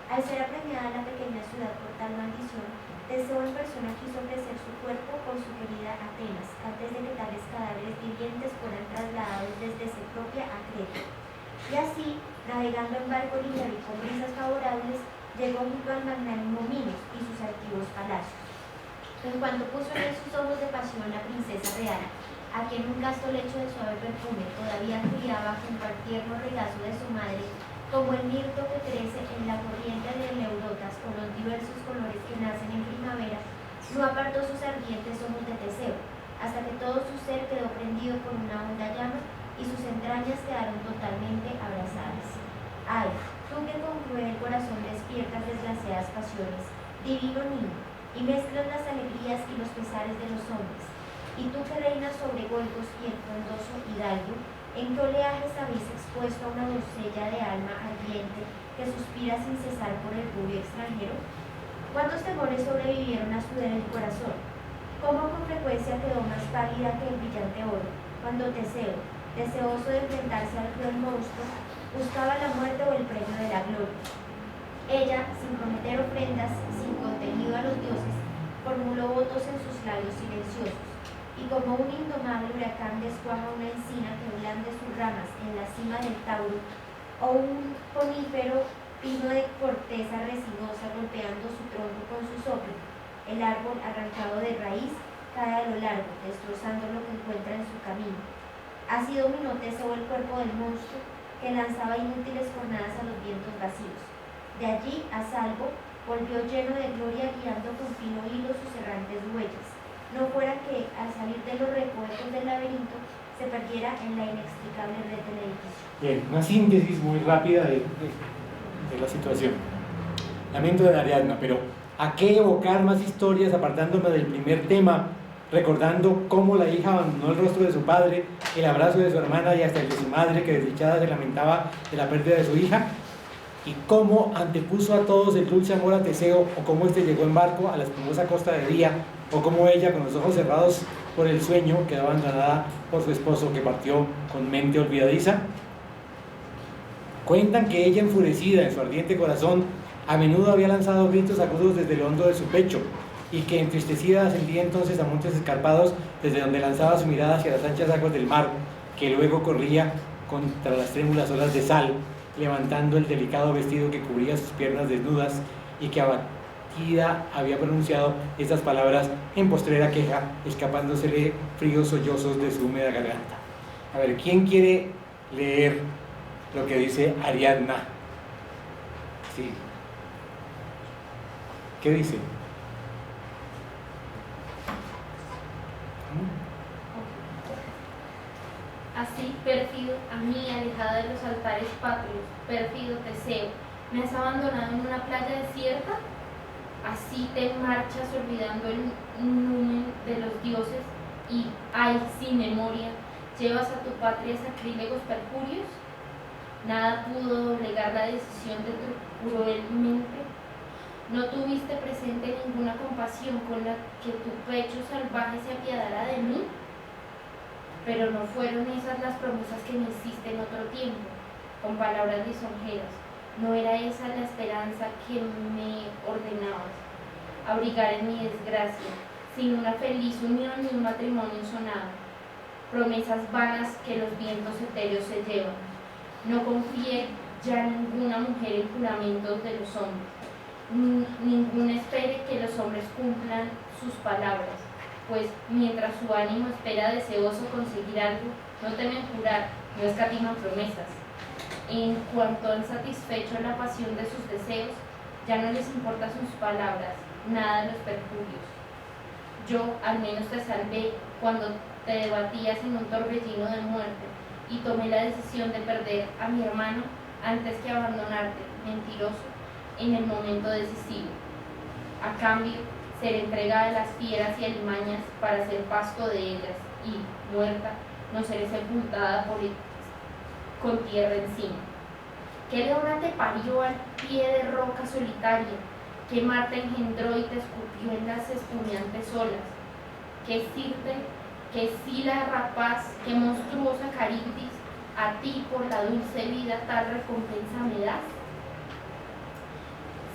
Al ser apremiada la pequeña ciudad por tal maldición, Teseo en persona quiso ofrecer su cuerpo por su querida Atenas, antes de que tales cadáveres vivientes fueran trasladados desde Cecropia a Creta. Y así, navegando en barco ligero y con brisas favorables, llegó junto al magnánimo Minos y sus altivos palacios. En cuanto puso en sus ojos de pasión la princesa real, a quien un casto lecho de suave perfume todavía criaba junto al tierno regazo de su madre, como el mirto que crece en la corriente de Leudotas con los diversos colores que nacen en primavera, no apartó sus ardientes ojos de Teseo, hasta que todo su ser quedó prendido por una honda llama y sus entrañas quedaron totalmente abrazadas. Ay, tú que con cruel corazón despiertas desgraciadas pasiones, divino niño, y mezclas las alegrías y los pesares de los hombres, y tú que reinas sobre Golgos y el frondoso hidalgo, ¿en qué oleajes habéis expuesto a una doncella de alma ardiente que suspira sin cesar por el rubio extranjero? ¿Cuántos temores sobrevivieron a su débil corazón? ¿Cómo con frecuencia quedó más pálida que el brillante oro, cuando Teseo, deseoso de enfrentarse al cruel monstruo, buscaba la muerte o el premio de la gloria? Ella, sin prometer ofrendas, sin contenido a los dioses, formuló votos en sus labios silenciosos, y como un indomable huracán descuaja una encina que blande sus ramas en la cima del Tauro, o un conífero pino de corteza resinosa golpeando su tronco con su soplo, el árbol arrancado de raíz cae a lo largo, destrozando lo que encuentra en su camino. Así dominó Teseo el cuerpo del monstruo, que lanzaba inútiles jornadas a los vientos vacíos. De allí, a salvo, volvió lleno de gloria, guiando con fino hilo sus errantes huellas, no fuera que al salir de los recovecos del laberinto se perdiera en la inexplicable red del edificio. Bien, una síntesis muy rápida de la situación. Lamento de Ariadna, pero ¿a qué evocar más historias apartándome del primer tema, recordando cómo la hija abandonó el rostro de su padre, el abrazo de su hermana y hasta el de su madre, que desdichada se lamentaba de la pérdida de su hija? ¿Y cómo antepuso a todos el dulce amor a Teseo, o cómo éste llegó en barco a la espumosa costa de Día, o cómo ella, con los ojos cerrados por el sueño, quedó abandonada por su esposo, que partió con mente olvidadiza? Cuentan que ella, enfurecida en su ardiente corazón, a menudo había lanzado gritos agudos desde lo hondo de su pecho, y que entristecida ascendía entonces a montes escarpados, desde donde lanzaba su mirada hacia las anchas aguas del mar, que luego corría contra las trémulas olas de sal, levantando el delicado vestido que cubría sus piernas desnudas, y que abatida había pronunciado estas palabras en postrera queja, escapándosele fríos sollozos de su húmeda garganta. A ver, ¿quién quiere leer lo que dice Ariadna? Sí. ¿Qué dice? Así, pérfido, a mí, alejada de los altares patrios, pérfido Teseo, ¿me has abandonado en una playa desierta? Así te marchas olvidando el numen de los dioses y, ay, sin memoria, llevas a tu patria sacrílegos perjurios. Nada pudo doblegar la decisión de tu cruel mente. No tuviste presente ninguna compasión con la que tu pecho salvaje se apiadara de mí. Pero no fueron esas las promesas que me hiciste en otro tiempo, con palabras lisonjeras. No era esa la esperanza que me ordenabas, abrigar en mi desgracia, sin una feliz unión ni un matrimonio sonado. Promesas vanas que los vientos etéreos se llevan. No confié ya en ninguna mujer en juramentos de los hombres. Ninguna espere que los hombres cumplan sus palabras, pues mientras su ánimo espera deseoso conseguir algo, no temen jurar, no escatiman promesas. En cuanto han satisfecho la pasión de sus deseos, ya no les importan sus palabras, nada de los perjurios. Yo al menos te salvé cuando te debatías en un torbellino de muerte, y tomé la decisión de perder a mi hermano antes que abandonarte, mentiroso, en el momento decisivo. A cambio, ser entregada a las fieras y alimañas para ser pasto de ellas, y, muerta, no seré sepultada con tierra encima. ¿Qué leona te parió al pie de roca solitaria? ¿Qué mar te engendró y te escupió en las espumeantes olas? ¿Qué Sirte, qué Sila rapaz, qué monstruosa Caribdis, a ti por la dulce vida tal recompensa me das?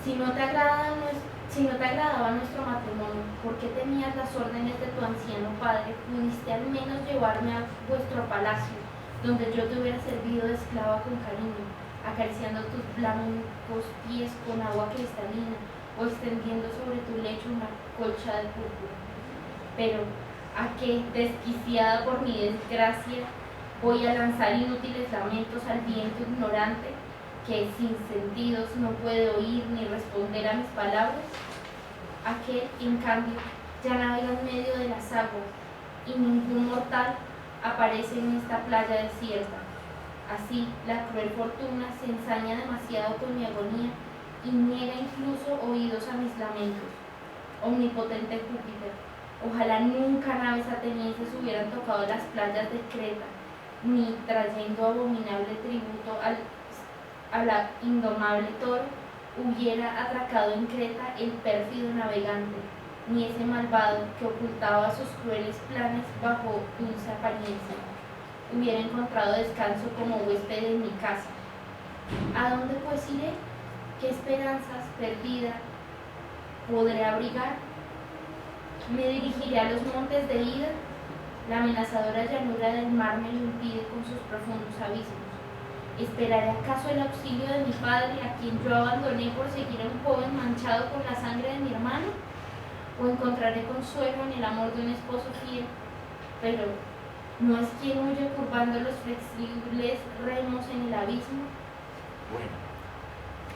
Si no te agradaba nuestro matrimonio, ¿por qué temías las órdenes de tu anciano padre? Pudiste al menos llevarme a vuestro palacio, donde yo te hubiera servido de esclava con cariño, acariciando tus blancos pies con agua cristalina, o extendiendo sobre tu lecho una colcha de púrpura. Pero, ¿a qué, desquiciada por mi desgracia, voy a lanzar inútiles lamentos al viento ignorante, que sin sentidos no puede oír ni responder a mis palabras? Aquel, en cambio, ya navega en medio de las aguas, y ningún mortal aparece en esta playa desierta. Así, la cruel fortuna se ensaña demasiado con mi agonía y niega incluso oídos a mis lamentos. Omnipotente Júpiter, ojalá nunca naves atenienses hubieran tocado las playas de Creta, ni trayendo abominable tributo a la indomable toro, hubiera atracado en Creta el pérfido navegante, ni ese malvado que ocultaba sus crueles planes bajo dulce apariencia hubiera encontrado descanso como huésped en mi casa. ¿A dónde pues iré? ¿Qué esperanzas, perdida, podré abrigar? Me dirigiré a los montes de Ida. La amenazadora llanura del mar me lo impide con sus profundos abismos. ¿Esperaré acaso el auxilio de mi padre, a quien yo abandoné por seguir a un joven manchado con la sangre de mi hermano? ¿O encontraré consuelo en el amor de un esposo fiel? Pero, ¿no es quien huye curvando los flexibles remos en el abismo? Bueno,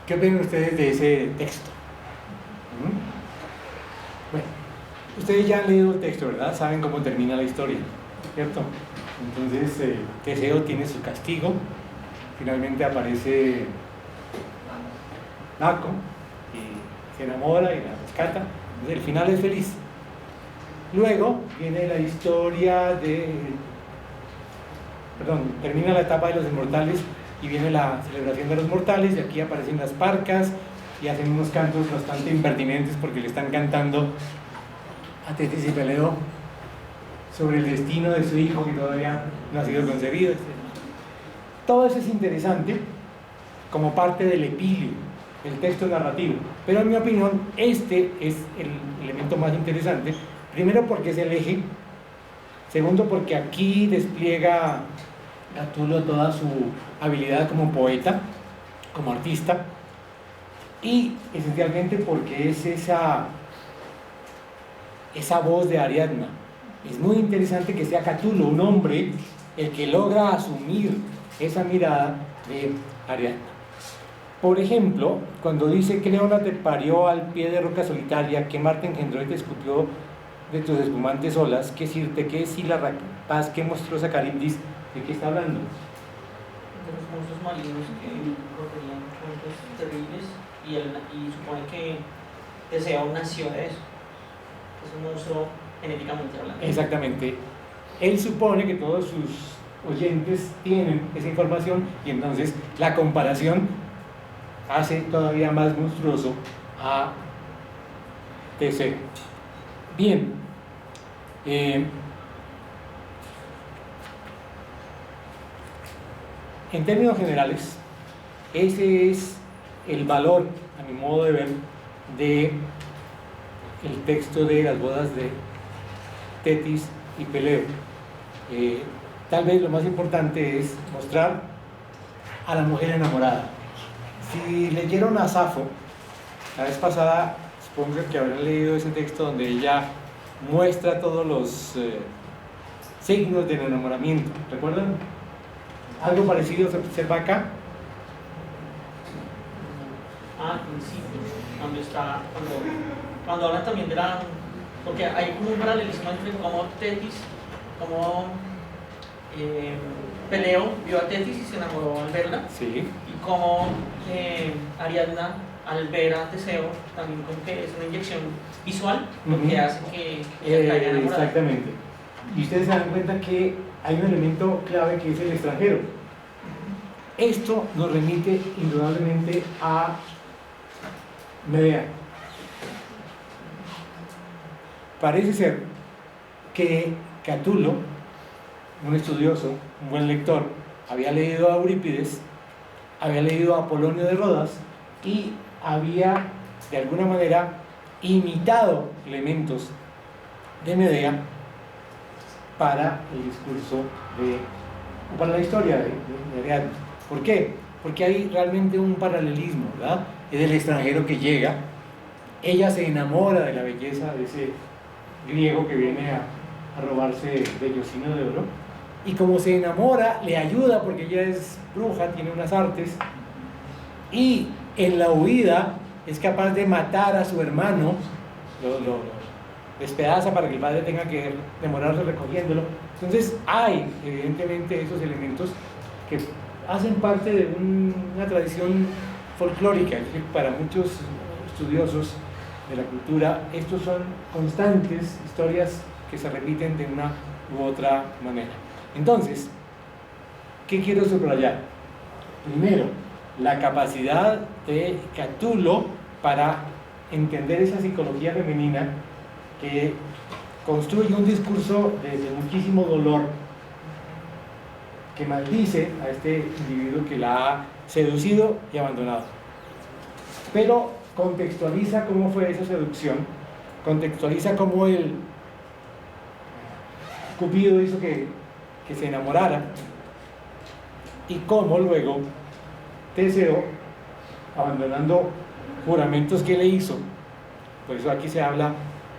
¿qué opinan ustedes de ese texto? Bueno, Ustedes ya han leído el texto, ¿verdad? Saben cómo termina la historia, ¿cierto? Entonces Teseo tiene su castigo, finalmente aparece Naco y se enamora y la rescata. Entonces, el final es feliz. Luego viene la historia termina la etapa de los inmortales y viene la celebración de los mortales, y aquí aparecen las parcas y hacen unos cantos bastante impertinentes porque le están cantando a Tetis y Peleo sobre el destino de su hijo que todavía no ha sido concebido, etc. Todo eso es interesante como parte del epílogo, el texto narrativo, pero en mi opinión este es el elemento más interesante, primero porque es el eje, segundo porque aquí despliega Catulo toda su habilidad como poeta, como artista, y esencialmente porque es esa voz de Ariadna. Es muy interesante que sea Catulo, un hombre, el que logra asumir esa mirada de Ariadna. Por ejemplo, cuando dice que Leona te parió al pie de roca solitaria, que Marte engendró y te escupió de tus espumantes olas, que Sirte, que Sila rapaz, que monstruosa Caribdis, ¿de qué está hablando? De los monstruos marinos que correrían monstruos terribles y supone que Teseo nació de eso. Es un monstruo genéticamente hablando. Exactamente. Él supone que todos sus oyentes tienen esa información y entonces la comparación hace todavía más monstruoso a Teseo. Bien, en términos generales, ese es el valor, a mi modo de ver, de el texto de las bodas de Tetis y Peleo. Tal vez lo más importante es mostrar a la mujer enamorada. Si leyeron a Safo, la vez pasada, supongo que habrán leído ese texto donde ella muestra todos los signos del enamoramiento. ¿Recuerdan? Algo parecido se observa acá. Al principio, cuando hablan también de la... Porque hay como un paralelismo entre cómo Tetis, cómo Peleo vio a Tetis y se enamoró al verla, Sí. y cómo Ariadna al ver a Teseo también como que es una inyección visual lo que hace que ella caiga enamorada. Exactamente. Y ustedes se dan cuenta que hay un elemento clave que es el extranjero. Esto nos remite indudablemente a Medea. Parece ser que Catulo, un estudioso, un buen lector, había leído a Eurípides, había leído a Apolonio de Rodas y había de alguna manera imitado elementos de Medea para el discurso para la historia de Ariadna. ¿Por qué? Porque hay realmente un paralelismo, ¿verdad? Es el extranjero que llega, ella se enamora de la belleza de ese griego que viene a robarse vellocino de oro, y como se enamora, le ayuda porque ella es bruja, tiene unas artes, y en la huida es capaz de matar a su hermano, lo despedaza para que el padre tenga que demorarse recogiéndolo. Entonces hay evidentemente esos elementos que hacen parte de una tradición folclórica. Es decir, para muchos estudiosos de la cultura estos son constantes historias que se repiten de una u otra manera. Entonces, ¿qué quiero subrayar? Primero, la capacidad de Catulo para entender esa psicología femenina que construye un discurso desde muchísimo dolor, que maldice a este individuo que la ha seducido y abandonado. Pero contextualiza cómo fue esa seducción, contextualiza cómo el Cupido hizo que se enamorara y cómo luego Teseo, abandonando juramentos que le hizo, por eso aquí se habla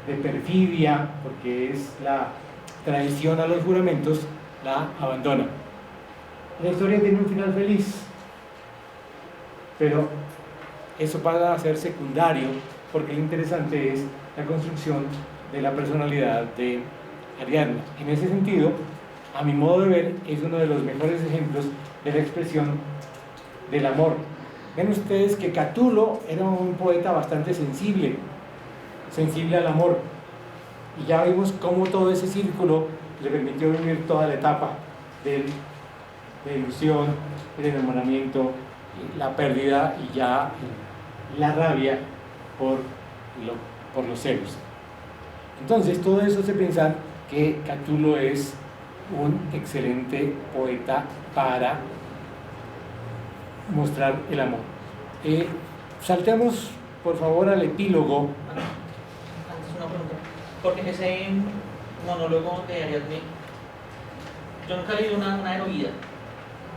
de perfidia, porque es la traición a los juramentos, la abandona. La historia tiene un final feliz, pero eso pasa a ser secundario, porque lo interesante es la construcción de la personalidad de Ariadna. En ese sentido, a mi modo de ver, es uno de los mejores ejemplos de la expresión del amor. Ven ustedes que Catulo era un poeta bastante sensible al amor, y ya vimos cómo todo ese círculo le permitió vivir toda la etapa de ilusión, el enamoramiento, la pérdida y ya la rabia por los celos. Entonces todo eso hace pensar que Catulo es un excelente poeta para mostrar el amor. Saltemos por favor al epílogo. Antes una pregunta, porque ese monólogo de Ariadne, yo nunca he leído una heroína,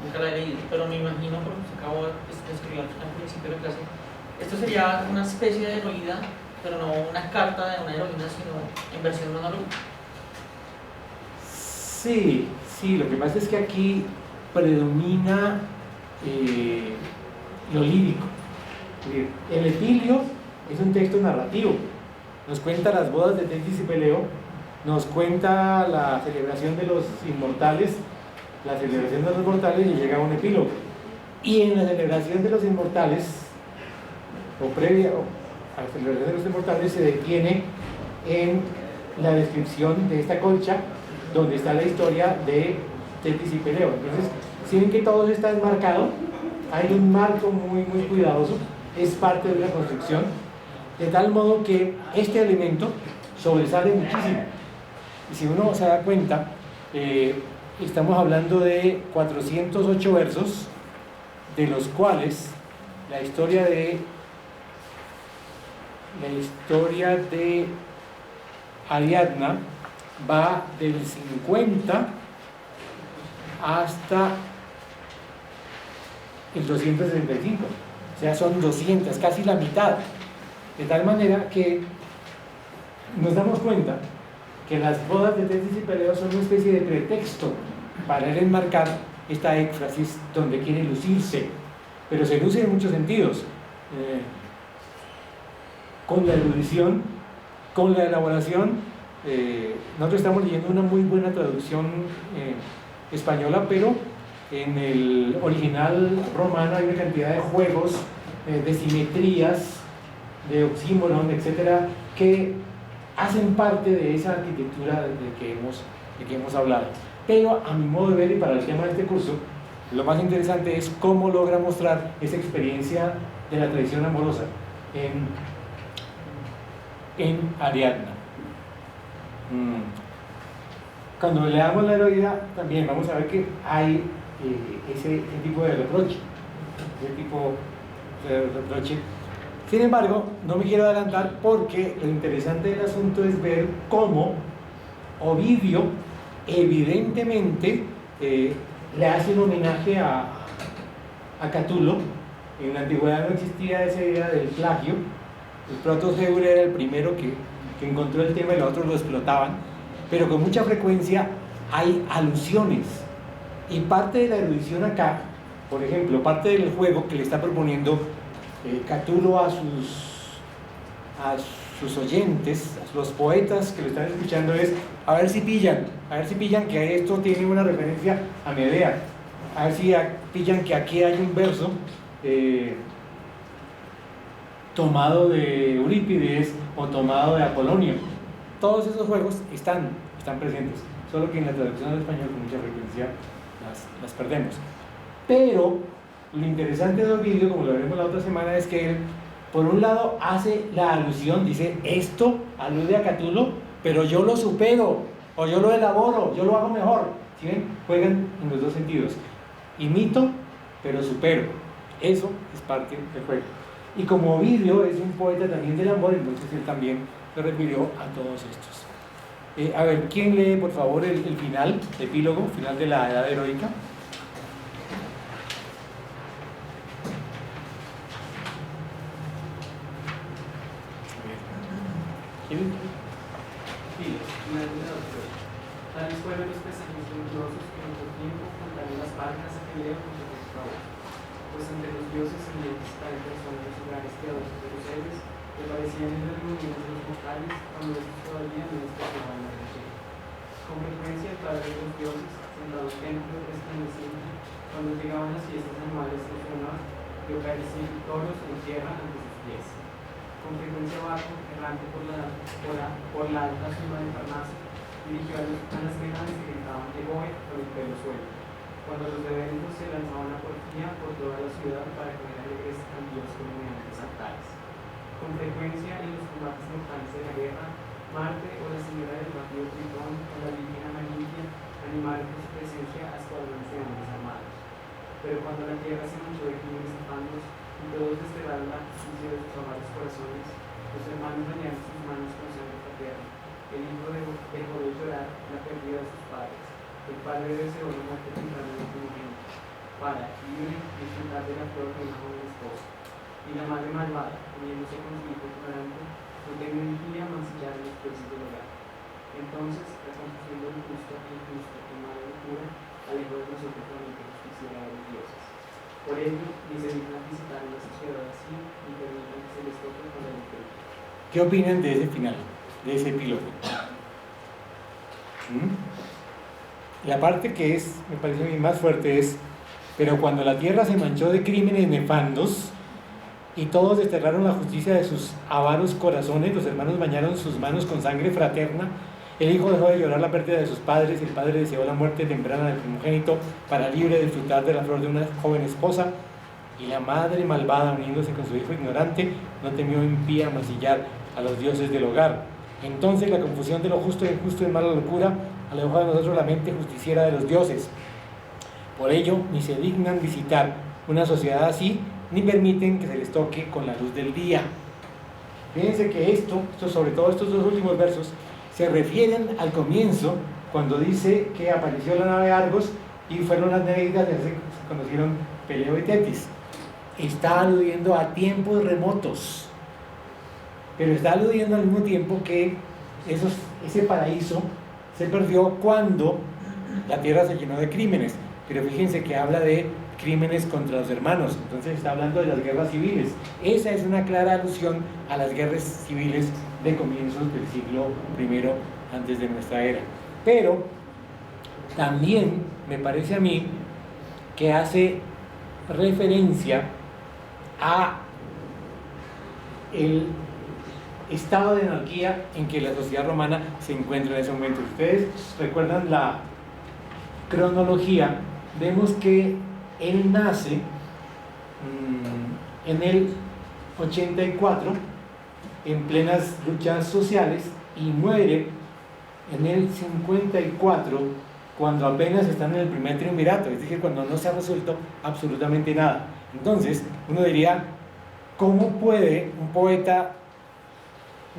nunca la he leído, pero me imagino, porque se acabó de escribir al principio de la clase, esto sería una especie de heroína, pero no una carta de una heroína, sino en versión monólogo. Sí, lo que pasa es que aquí predomina lo lírico. El Epilio es un texto narrativo, nos cuenta las bodas de Tetis y Peleo, nos cuenta la celebración de los inmortales, y llega a un epílogo. Y en la celebración de los inmortales, o previa a la celebración de los inmortales, se detiene en la descripción de esta colcha, donde está la historia de Tetis y Peleo. Entonces, si ven que todo está enmarcado, hay un marco muy cuidadoso, es parte de una construcción, de tal modo que este elemento sobresale muchísimo. Y si uno se da cuenta, estamos hablando de 408 versos, de los cuales la historia de Ariadna va del 50 hasta el 265, o sea, son 200, casi la mitad, de tal manera que nos damos cuenta que las bodas de Tetis y Peleo son una especie de pretexto para él enmarcar esta éfrasis donde quiere lucirse, pero se luce en muchos sentidos, con la erudición, con la elaboración. Nosotros estamos leyendo una muy buena traducción española, pero en el original romano hay una cantidad de juegos, de simetrías, de oxímoron, etcétera, que hacen parte de esa arquitectura de que hemos hablado. Pero a mi modo de ver, y para el tema de este curso, lo más interesante es cómo logra mostrar esa experiencia de la tradición amorosa en Ariadna. Cuando leamos la heroína, también vamos a ver que hay ese tipo de reproche, Sin embargo, no me quiero adelantar, porque lo interesante del asunto es ver cómo Ovidio evidentemente le hace un homenaje a Catulo. En la antigüedad no existía esa idea del plagio. El Protoseure era el primero que encontró el tema y los otros lo explotaban, pero con mucha frecuencia hay alusiones, y parte de la erudición acá, por ejemplo, parte del juego que le está proponiendo Catulo a sus oyentes, a los poetas que lo están escuchando, es a ver si pillan que esto tiene una referencia a Medea, a ver si pillan que aquí hay un verso tomado de Eurípides o tomado de Apolonio. Todos esos juegos están presentes, solo que en la traducción al español con mucha frecuencia las perdemos. Pero lo interesante de Ovidio, como lo veremos la otra semana, es que él, por un lado, hace la alusión, dice, esto alude a Catulo, pero yo lo supero, o yo lo elaboro, yo lo hago mejor. ¿Sí ven? Juegan en los dos sentidos. Imito, pero supero. Eso es parte del juego. Y como Ovidio es un poeta también del amor, entonces él también se refirió a todos estos. A ver, ¿quién lee por favor el final, el epílogo, final de la Edad Heroica? ¿Quién? Tales fueron los pensamientos luminosos que en otro tiempo contaron las páginas que leo con sus favor. Pues entre los dioses y el están personas los hogares piadosos de los héroes, que aparecían en los movimientos de los vocales cuando estos todavía no expresaban la religión. Con frecuencia el Padre de los dioses, sentado templo resplandeciente, cuando llegaban las fiestas anuales de su honor, dio toros en tierra ante sus pies. Con frecuencia Baco, errante por la alta cima de Parnaso, dirigió a las menores que gritaban de Goe con el pelo suelto. Cuando los rebeldes se lanzaban a porfía por toda la ciudad para comer alegres cantios con mediante altares. Con frecuencia en los combates mortales de la guerra, Marte o la señora del rápido Tritón o la Virgen Amalicia animaron con su presencia a escuadrones de hombres armados. Pero cuando la tierra se manchó de crímenes afanos y todos desterraron la justicia de sus amados corazones, los hermanos bañaron sus manos con sangre fraterna. El hijo dejó de llorar la pérdida de sus padres. El padre deseó la muerte temprana de su primogénito, para, libre, disfrutar de la flor de una joven esposa. Y la madre malvada, uniéndose con su hijo ignorante, no temió ni quería mancillar los jueces del hogar. Entonces, la confusión del justo e injusto en mala locura alejó de nosotros la mente justiciera de los dioses. Por ello, ni se dignan visitar en la sociedad así, ni permitan que se les toque con la locura. ¿Qué opinan de ese final, de ese epílogo? La parte que me parece a mí más fuerte es: pero cuando la tierra se manchó de crímenes nefandos y todos desterraron la justicia de sus avaros corazones, los hermanos bañaron sus manos con sangre fraterna, el hijo dejó de llorar la pérdida de sus padres, el padre deseó la muerte temprana del primogénito para libre disfrutar de la flor de una joven esposa, y la madre malvada, uniéndose con su hijo ignorante, no temió impía mancillar a los dioses del hogar. Entonces la confusión de lo justo e injusto en mala locura alejó de nosotros la mente justiciera de los dioses. Por ello, ni se dignan visitar una sociedad así, ni permiten que se les toque con la luz del día. Fíjense que esto, sobre todo estos dos últimos versos, se refieren al comienzo, cuando dice que apareció la nave Argos y fueron las nereidas, ya se conocieron Peleo y Tetis. Está aludiendo a tiempos remotos, pero está aludiendo al mismo tiempo que ese paraíso se perdió cuando la tierra se llenó de crímenes. Pero fíjense que habla de crímenes contra los hermanos, entonces está hablando de las guerras civiles. Esa es una clara alusión a las guerras civiles de comienzos del siglo I antes de nuestra era. Pero también me parece a mí que hace referencia a el estado de anarquía en que la sociedad romana se encuentra en ese momento. Si ustedes recuerdan la cronología, vemos que él nace en el 84 en plenas luchas sociales y muere en el 54 cuando apenas están en el primer triunvirato, es decir, cuando no se ha resuelto absolutamente nada. Entonces uno diría, ¿cómo puede un poeta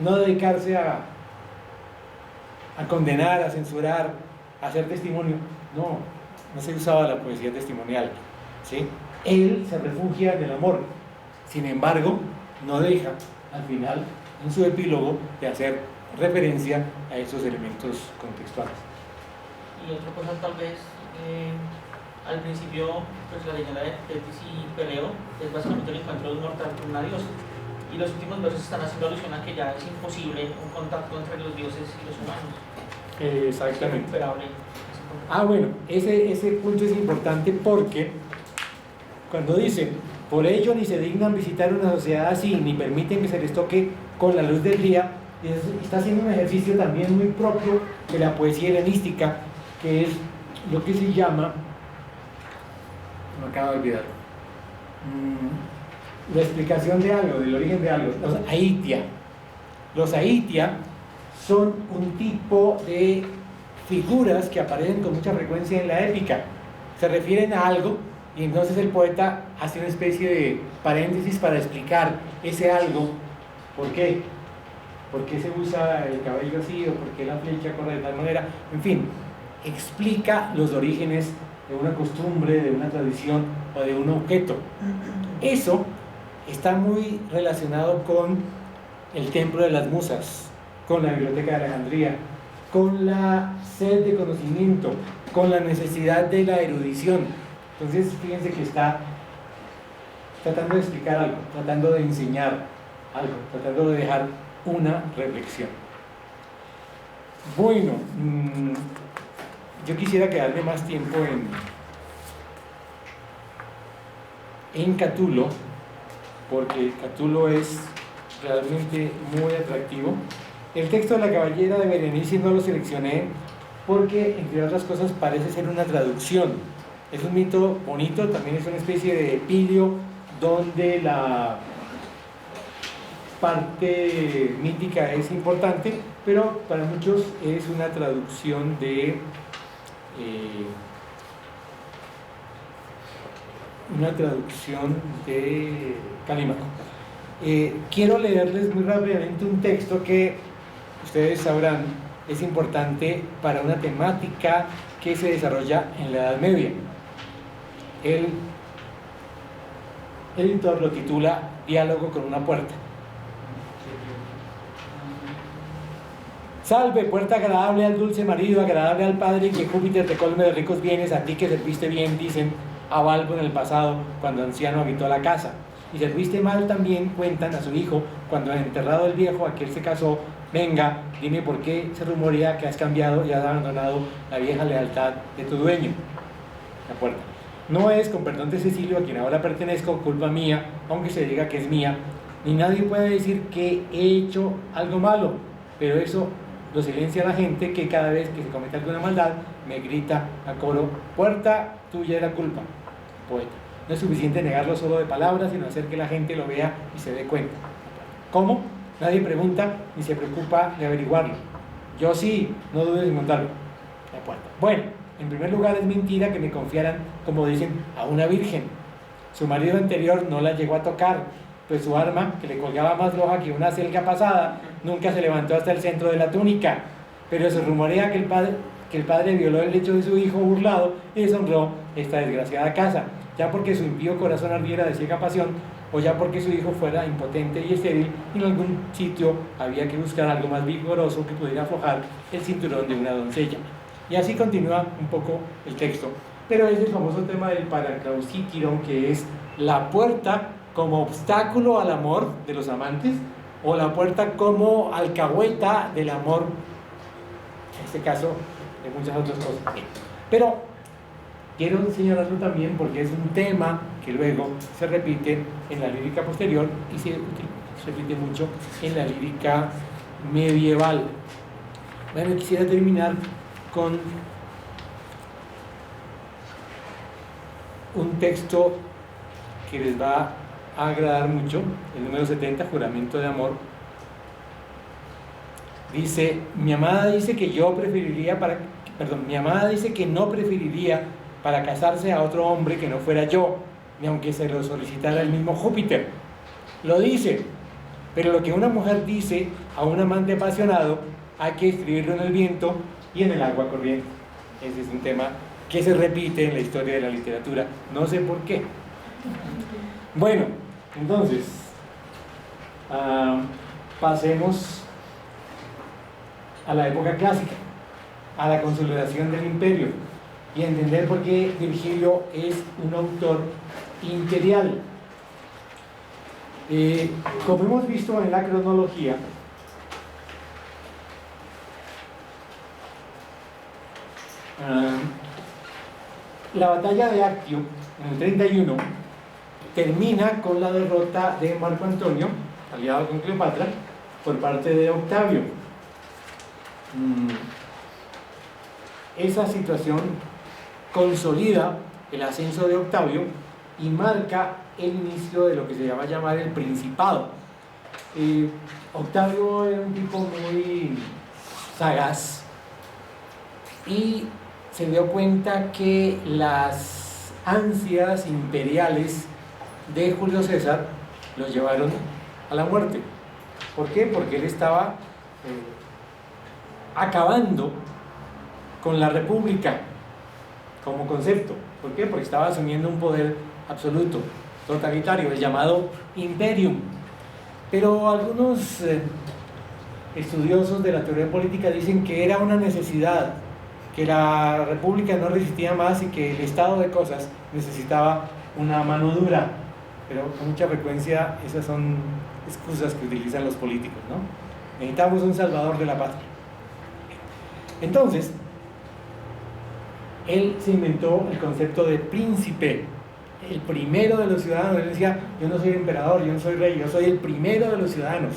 no dedicarse a condenar, a censurar, a hacer testimonio? No se usaba la poesía testimonial, ¿sí? Él se refugia en el amor, sin embargo no deja al final en su epílogo de hacer referencia a esos elementos contextuales. Y otra cosa tal vez, al principio pues la leyenda de Tetis y Peleo es básicamente el encuentro de un mortal con una diosa, y los últimos versos están haciendo alusión a que ya es imposible un contacto entre los dioses y los humanos. Exactamente. Es insuperable. Bueno, ese punto es importante porque cuando dice, por ello ni se dignan visitar una sociedad así, ni permiten que se les toque con la luz del día, está haciendo un ejercicio también muy propio de la poesía helenística, que es lo que se llama, me acabo de olvidar, la explicación de algo, del origen de algo, los aitia. Los aitia son un tipo de figuras que aparecen con mucha frecuencia en la épica, se refieren a algo y entonces el poeta hace una especie de paréntesis para explicar ese algo. ¿Por qué? ¿Por qué se usa el cabello así? ¿O por qué la flecha corre de tal manera? En fin, explica los orígenes de una costumbre, de una tradición o de un objeto. Eso está muy relacionado con el templo de las musas, con la biblioteca de Alejandría, con la sed de conocimiento, con la necesidad de la erudición. Entonces fíjense que está tratando de explicar algo, tratando de enseñar algo, tratando de dejar una reflexión. Bueno, yo quisiera quedarme más tiempo en Catulo, porque Catulo es realmente muy atractivo. El texto de la caballera de Berenice no lo seleccioné porque, entre otras cosas, parece ser una traducción. Es un mito bonito, también es una especie de epílogo donde la parte mítica es importante, pero para muchos es una traducción de Calímaco. Quiero leerles muy rápidamente un texto que ustedes sabrán es importante para una temática que se desarrolla en la Edad Media. El editor lo titula Diálogo con una puerta. Salve, puerta agradable al dulce marido, agradable al padre, que Júpiter te colme de ricos bienes, a ti que serviste bien, dicen a Balbo en el pasado, cuando anciano habitó la casa. Y serviste mal también, cuentan a su hijo, cuando enterrado el viejo, aquel se casó. Venga, dime por qué se rumorea que has cambiado y has abandonado la vieja lealtad de tu dueño. La puerta. No es, con perdón de Cecilio, a quien ahora pertenezco, culpa mía, aunque se diga que es mía, ni nadie puede decir que he hecho algo malo, pero eso lo silencia la gente que cada vez que se comete alguna maldad me grita a coro: puerta, tuya es la culpa. Poeta. No es suficiente negarlo solo de palabras, sino hacer que la gente lo vea y se dé cuenta. ¿Cómo? Nadie pregunta ni se preocupa de averiguarlo. Yo sí, no dudes en contarlo. La puerta. Bueno, en primer lugar es mentira que me confiaran, como dicen, a una virgen. Su marido anterior no la llegó a tocar, pues su arma, que le colgaba más floja que una selga pasada, nunca se levantó hasta el centro de la túnica. Pero se rumorea que el padre violó el lecho de su hijo burlado y deshonró esta desgraciada casa, ya porque su impío corazón ardiera de ciega pasión, o ya porque su hijo fuera impotente y estéril, y en algún sitio había que buscar algo más vigoroso que pudiera aflojar el cinturón de una doncella. Y así continúa un poco el texto. Pero es el famoso tema del Paraclausíquiron, que es la puerta como obstáculo al amor de los amantes, o la puerta como alcahueta del amor, en este caso, de muchas otras cosas. Pero quiero señalarlo también porque es un tema que luego se repite en la lírica posterior y se repite mucho en la lírica medieval. Bueno, quisiera terminar con un texto que les va a agradar mucho, el número 70, Juramento de Amor. Dice: mi amada dice que no preferiría para casarse a otro hombre que no fuera yo, ni aunque se lo solicitara el mismo Júpiter. Lo dice, pero lo que una mujer dice a un amante apasionado hay que escribirlo en el viento y en el agua corriente. Ese es un tema que se repite en la historia de la literatura, no sé por qué. Bueno, entonces pasemos a la época clásica, a la consolidación del imperio, y entender por qué Virgilio es un autor imperial. Como hemos visto en la cronología, la batalla de Actio en el 31 termina con la derrota de Marco Antonio, aliado con Cleopatra, por parte de Octavio. Esa situación consolida el ascenso de Octavio y marca el inicio de lo que se llama llamar el Principado. Octavio era un tipo muy sagaz y se dio cuenta que las ansias imperiales de Julio César lo llevaron a la muerte. ¿Por qué? Porque él estaba acabando con la república como concepto. ¿Por qué? Porque estaba asumiendo un poder absoluto, totalitario, el llamado imperium. Pero algunos estudiosos de la teoría política dicen que era una necesidad, que la república no resistía más y que el estado de cosas necesitaba una mano dura. Pero con mucha frecuencia esas son excusas que utilizan los políticos, ¿no? Necesitamos un salvador de la patria. Entonces, él se inventó el concepto de príncipe, el primero de los ciudadanos. Él decía, yo no soy emperador, yo no soy rey, yo soy el primero de los ciudadanos,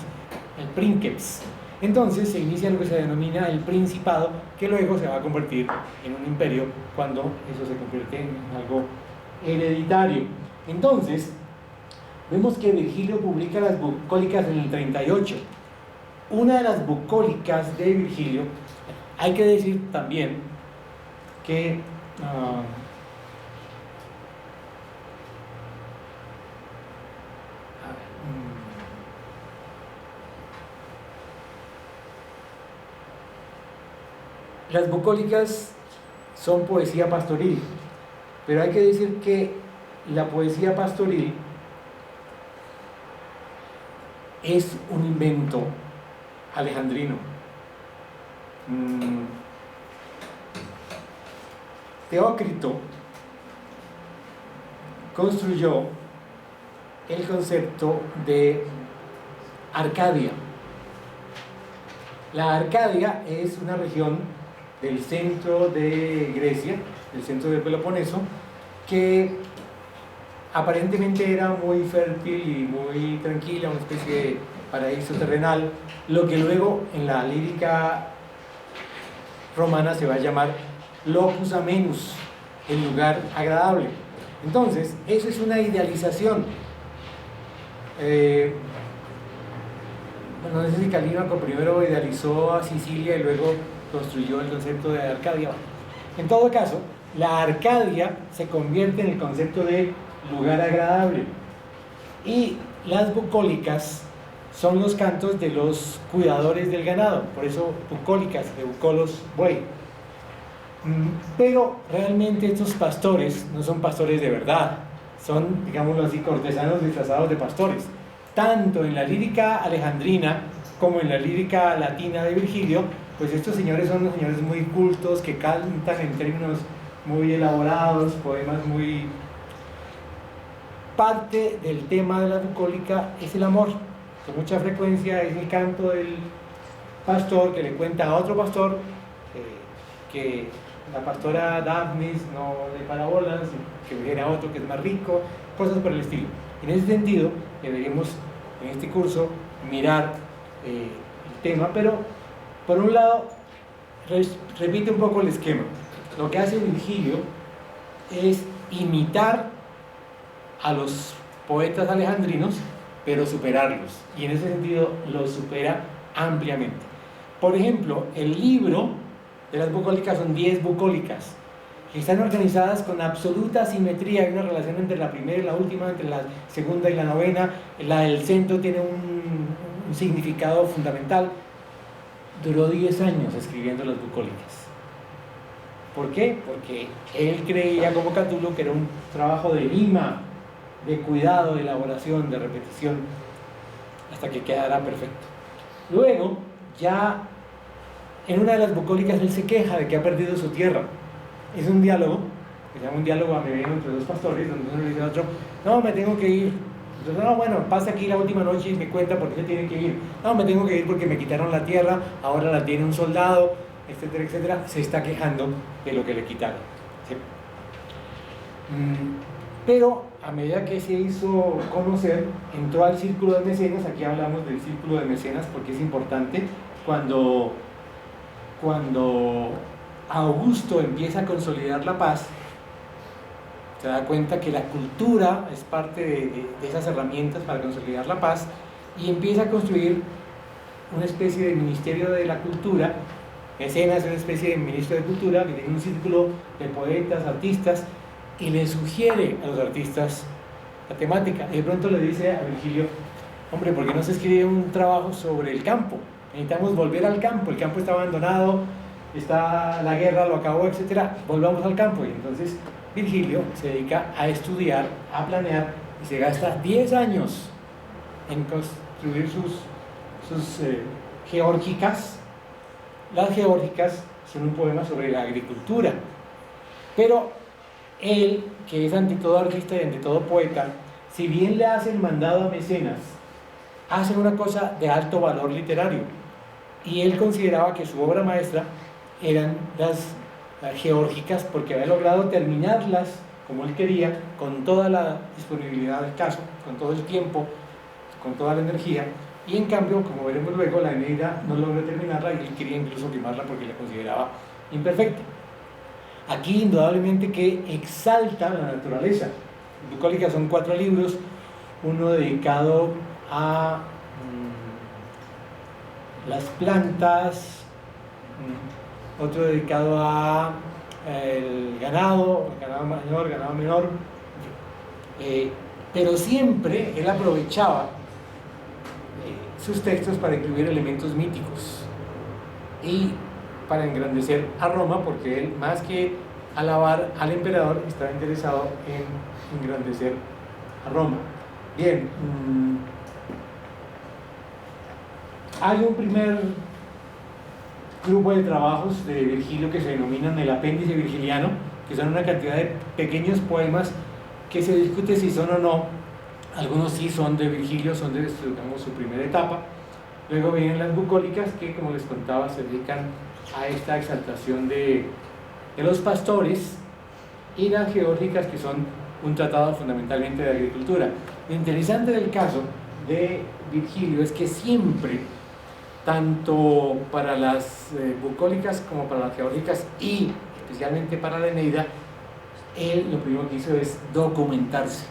el princeps. Entonces se inicia lo que se denomina el principado, que luego se va a convertir en un imperio cuando eso se convierte en algo hereditario. Entonces, vemos que Virgilio publica las bucólicas en el 38. Una de las bucólicas de Virgilio, hay que decir también que las bucólicas son poesía pastoril, pero hay que decir que la poesía pastoril es un invento alejandrino. Teócrito construyó el concepto de Arcadia. La Arcadia es una región del centro de Grecia, del centro del Peloponeso, que aparentemente era muy fértil y muy tranquila, una especie de paraíso terrenal, lo que luego en la lírica romana se va a llamar locus amenus, el lugar agradable. Entonces, eso es una idealización. Bueno, no sé si Calímaco primero idealizó a Sicilia y luego construyó el concepto de Arcadia. En todo caso, la Arcadia se convierte en el concepto de lugar agradable. Y las bucólicas son los cantos de los cuidadores del ganado, por eso bucólicas, de bucolos, buey. Pero realmente estos pastores no son pastores de verdad, son, digámoslo así, cortesanos disfrazados de pastores. Tanto en la lírica alejandrina como en la lírica latina de Virgilio, pues estos señores son señores muy cultos que cantan en términos muy elaborados, poemas muy... Parte del tema de la bucólica es el amor. Con mucha frecuencia es el canto del pastor que le cuenta a otro pastor que la pastora Daphnis no le para bolas, que viene a otro que es más rico, cosas por el estilo. En ese sentido, deberíamos en este curso mirar el tema, pero por un lado, repite un poco el esquema. Lo que hace Virgilio es imitar a los poetas alejandrinos, pero superarlos, y en ese sentido los supera ampliamente. Por ejemplo, el libro de las bucólicas son 10 bucólicas que están organizadas con absoluta simetría. Hay una relación entre la primera y la última, entre la segunda y la novena. La del centro tiene un significado fundamental. Duró 10 años escribiendo las bucólicas. ¿Por qué? Porque él creía, como Catulo, que era un trabajo de lima, de cuidado, de elaboración, de repetición, hasta que quedara perfecto. Luego, ya en una de las bucólicas él se queja de que ha perdido su tierra. Es un diálogo, que se llama un diálogo ameno entre dos pastores, donde uno le dice al otro, no, me tengo que ir. Entonces, no, bueno, pasa aquí la última noche y me cuenta por qué se tiene que ir. No, me tengo que ir porque me quitaron la tierra, ahora la tiene un soldado, etcétera, etcétera. Se está quejando de lo que le quitaron. ¿Sí? Pero a medida que se hizo conocer, entró al círculo de mecenas. Aquí hablamos del círculo de mecenas porque es importante. Cuando Augusto empieza a consolidar la paz, se da cuenta que la cultura es parte de esas herramientas para consolidar la paz, y empieza a construir una especie de ministerio de la cultura. Mecenas es una especie de ministro de cultura que tiene un círculo de poetas, artistas, y le sugiere a los artistas la temática. Y de pronto le dice a Virgilio, hombre, ¿por qué no se escribe un trabajo sobre el campo? Necesitamos volver al campo, el campo está abandonado, está la guerra, lo acabó, etcétera. Volvamos al campo. Y entonces Virgilio se dedica a estudiar, a planear, y se gasta 10 años en construir sus geórgicas. Las geórgicas son un poema sobre la agricultura, pero él, que es ante todo artista y ante todo poeta, si bien le hace el mandado a Mecenas hacen una cosa de alto valor literario. Y él consideraba que su obra maestra eran las geórgicas, porque había logrado terminarlas como él quería, con toda la disponibilidad del caso, con todo el tiempo, con toda la energía. Y en cambio, como veremos luego, la Eneida no logró terminarla y él quería incluso quemarla porque la consideraba imperfecta. Aquí indudablemente que exalta la naturaleza. Bucólicas son 4 libros, uno dedicado a las plantas, otro dedicado a el ganado mayor, ganado menor, pero siempre él aprovechaba sus textos para incluir elementos míticos y para engrandecer a Roma, porque él, más que alabar al emperador, estaba interesado en engrandecer a Roma. Bien, hay un primer grupo de trabajos de Virgilio que se denominan el apéndice virgiliano, que son una cantidad de pequeños poemas que se discute si son o no. Algunos sí son de Virgilio, son de, digamos, su primera etapa. Luego vienen las bucólicas, que, como les contaba, se dedican a esta exaltación de los pastores, y las geórgicas, que son un tratado fundamentalmente de agricultura. Lo interesante del caso de Virgilio es que siempre, tanto para las bucólicas como para las geórgicas, y especialmente para la Eneida, él lo primero que hizo es documentarse,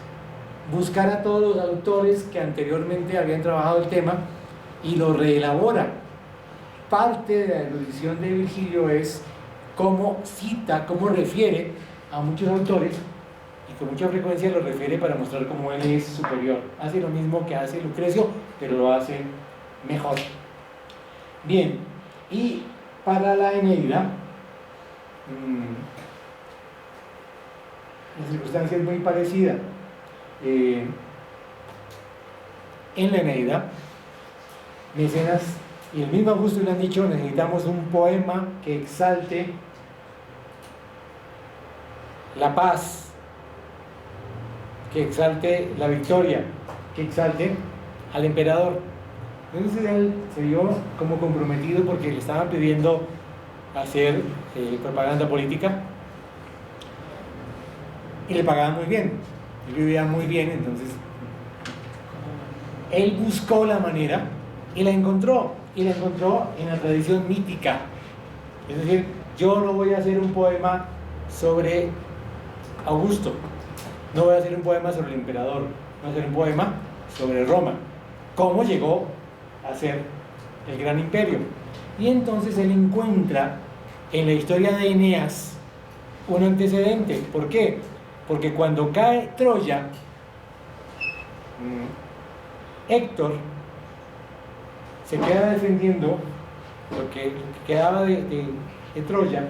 buscar a todos los autores que anteriormente habían trabajado el tema y lo reelabora. Parte de la erudición de Virgilio es cómo cita, cómo refiere a muchos autores, y con mucha frecuencia lo refiere para mostrar cómo él es superior. Hace lo mismo que hace Lucrecio, pero lo hace mejor. Bien, y para la Eneida, la circunstancia es muy parecida. En la Eneida, Mecenas y el mismo Augusto le han dicho: necesitamos un poema que exalte la paz, que exalte la victoria, que exalte al emperador. Entonces él se vio como comprometido, porque le estaban pidiendo hacer propaganda política y le pagaban muy bien, él vivía muy bien. Entonces él buscó la manera y la encontró en la tradición mítica. Es decir, yo no voy a hacer un poema sobre Augusto, no voy a hacer un poema sobre el emperador, voy a hacer un poema sobre Roma, cómo llegó a ser el gran imperio. Y entonces él encuentra en la historia de Eneas un antecedente. ¿Por qué? Porque cuando cae Troya, Héctor se queda defendiendo lo que quedaba de Troya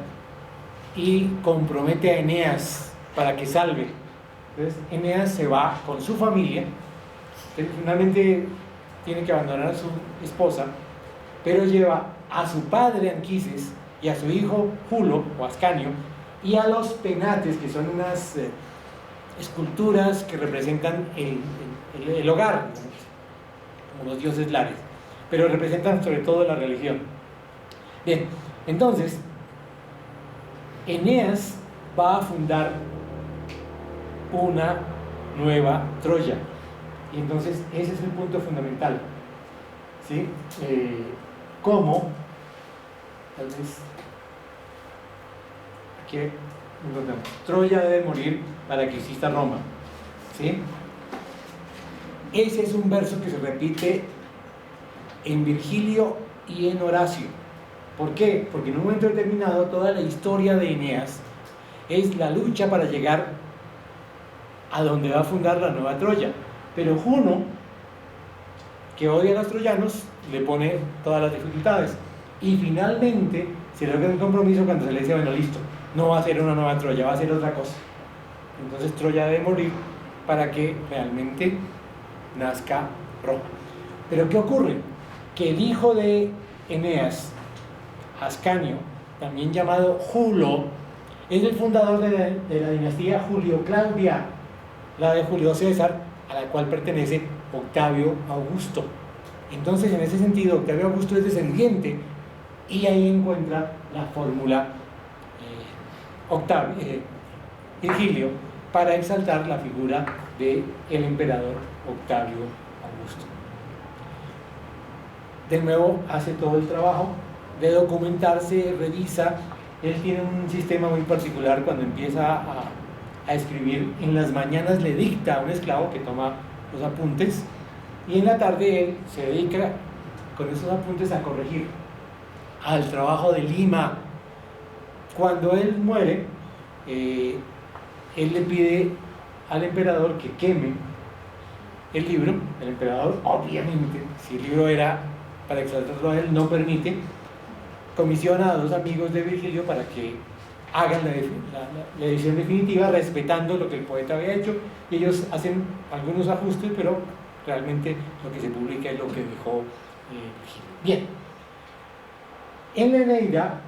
y compromete a Eneas para que salve. Entonces Eneas se va con su familia, finalmente tiene que abandonar a su esposa, pero lleva a su padre Anquises y a su hijo Julo o Ascanio, y a los penates, que son unas esculturas que representan el hogar, como los dioses lares, pero representan sobre todo la religión. Bien, entonces Eneas va a fundar una nueva Troya, y entonces ese es el punto fundamental, ¿sí? ¿Cómo? Tal vez aquí encontramos: Troya debe morir para que exista Roma, ¿sí? Ese es un verso que se repite en Virgilio y en Horacio. ¿Por qué? Porque en un momento determinado toda la historia de Eneas es la lucha para llegar a donde va a fundar la nueva Troya. Pero Juno, que odia a los troyanos, le pone todas las dificultades. Y finalmente se logra un compromiso cuando se le dice: bueno, listo, no va a ser una nueva Troya, va a ser otra cosa. Entonces Troya debe morir para que realmente nazca Roma. Pero ¿qué ocurre? Que el hijo de Eneas, Ascanio, también llamado Julo, es el fundador de la dinastía Julio-Claudia, la de Julio César, a la cual pertenece Octavio Augusto. Entonces, en ese sentido, Octavio Augusto es descendiente y ahí encuentra la fórmula Virgilio para exaltar la figura del emperador Octavio Augusto. De nuevo hace todo el trabajo de documentarse, revisa. Él tiene un sistema muy particular cuando empieza a escribir. En las mañanas le dicta a un esclavo que toma los apuntes y en la tarde él se dedica con esos apuntes a corregir, al trabajo de Lima. Cuando él muere, él le pide al emperador que queme el libro. El emperador, obviamente, si el libro era para exaltarlo a él, no permite. Comisiona a dos amigos de Virgilio para que hagan la edición definitiva respetando lo que el poeta había hecho, y ellos hacen algunos ajustes, pero realmente lo que se publica es lo que dejó Virgilio. Bien, en la Eneida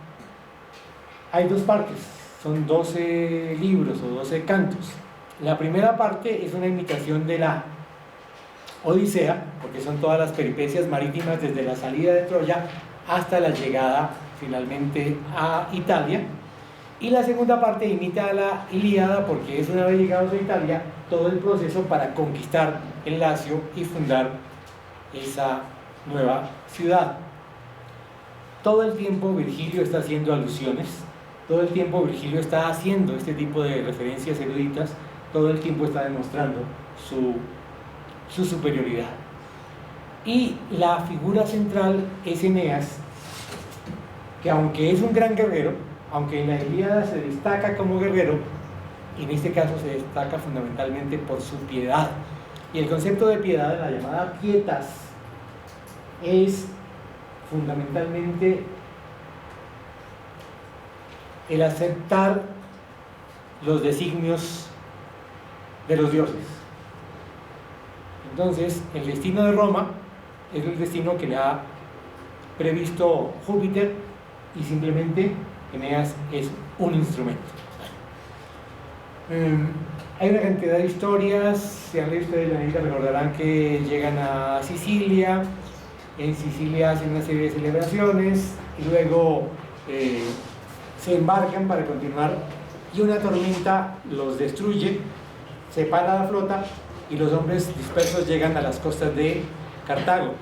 hay dos partes, son 12 libros o 12 cantos. La primera parte es una imitación de la Odisea, porque son todas las peripecias marítimas desde la salida de Troya hasta la llegada finalmente a Italia. Y la segunda parte imita a la Ilíada, porque es una vez llegados a Italia todo el proceso para conquistar el Lacio y fundar esa nueva ciudad. Todo el tiempo Virgilio está haciendo alusiones, todo el tiempo Virgilio está haciendo este tipo de referencias eruditas, todo el tiempo está demostrando su superioridad. Y la figura central es Eneas, que aunque es un gran guerrero, aunque en la Ilíada se destaca como guerrero, en este caso se destaca fundamentalmente por su piedad. Y el concepto de piedad, la llamada pietas, es fundamentalmente el aceptar los designios de los dioses. Entonces, el destino de Roma es el destino que le ha previsto Júpiter y simplemente Eneas es un instrumento. Hay una cantidad de historias. Si han leído ustedes la Eneida recordarán que llegan a Sicilia. En Sicilia hacen una serie de celebraciones y luego se embarcan para continuar y una tormenta los destruye, separa la flota y los hombres dispersos llegan a las costas de Cartago.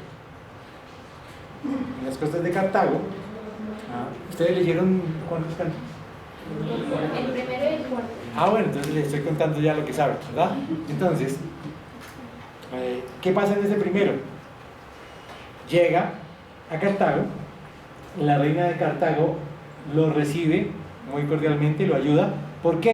En las costas de Cartago, ¿ustedes leyeron cuántos cantos? El primero y el cuarto. Bueno, entonces les estoy contando ya lo que saben, ¿verdad? Entonces, ¿qué pasa en ese primero? Llega a Cartago, la reina de Cartago lo recibe muy cordialmente, lo ayuda. ¿Por qué?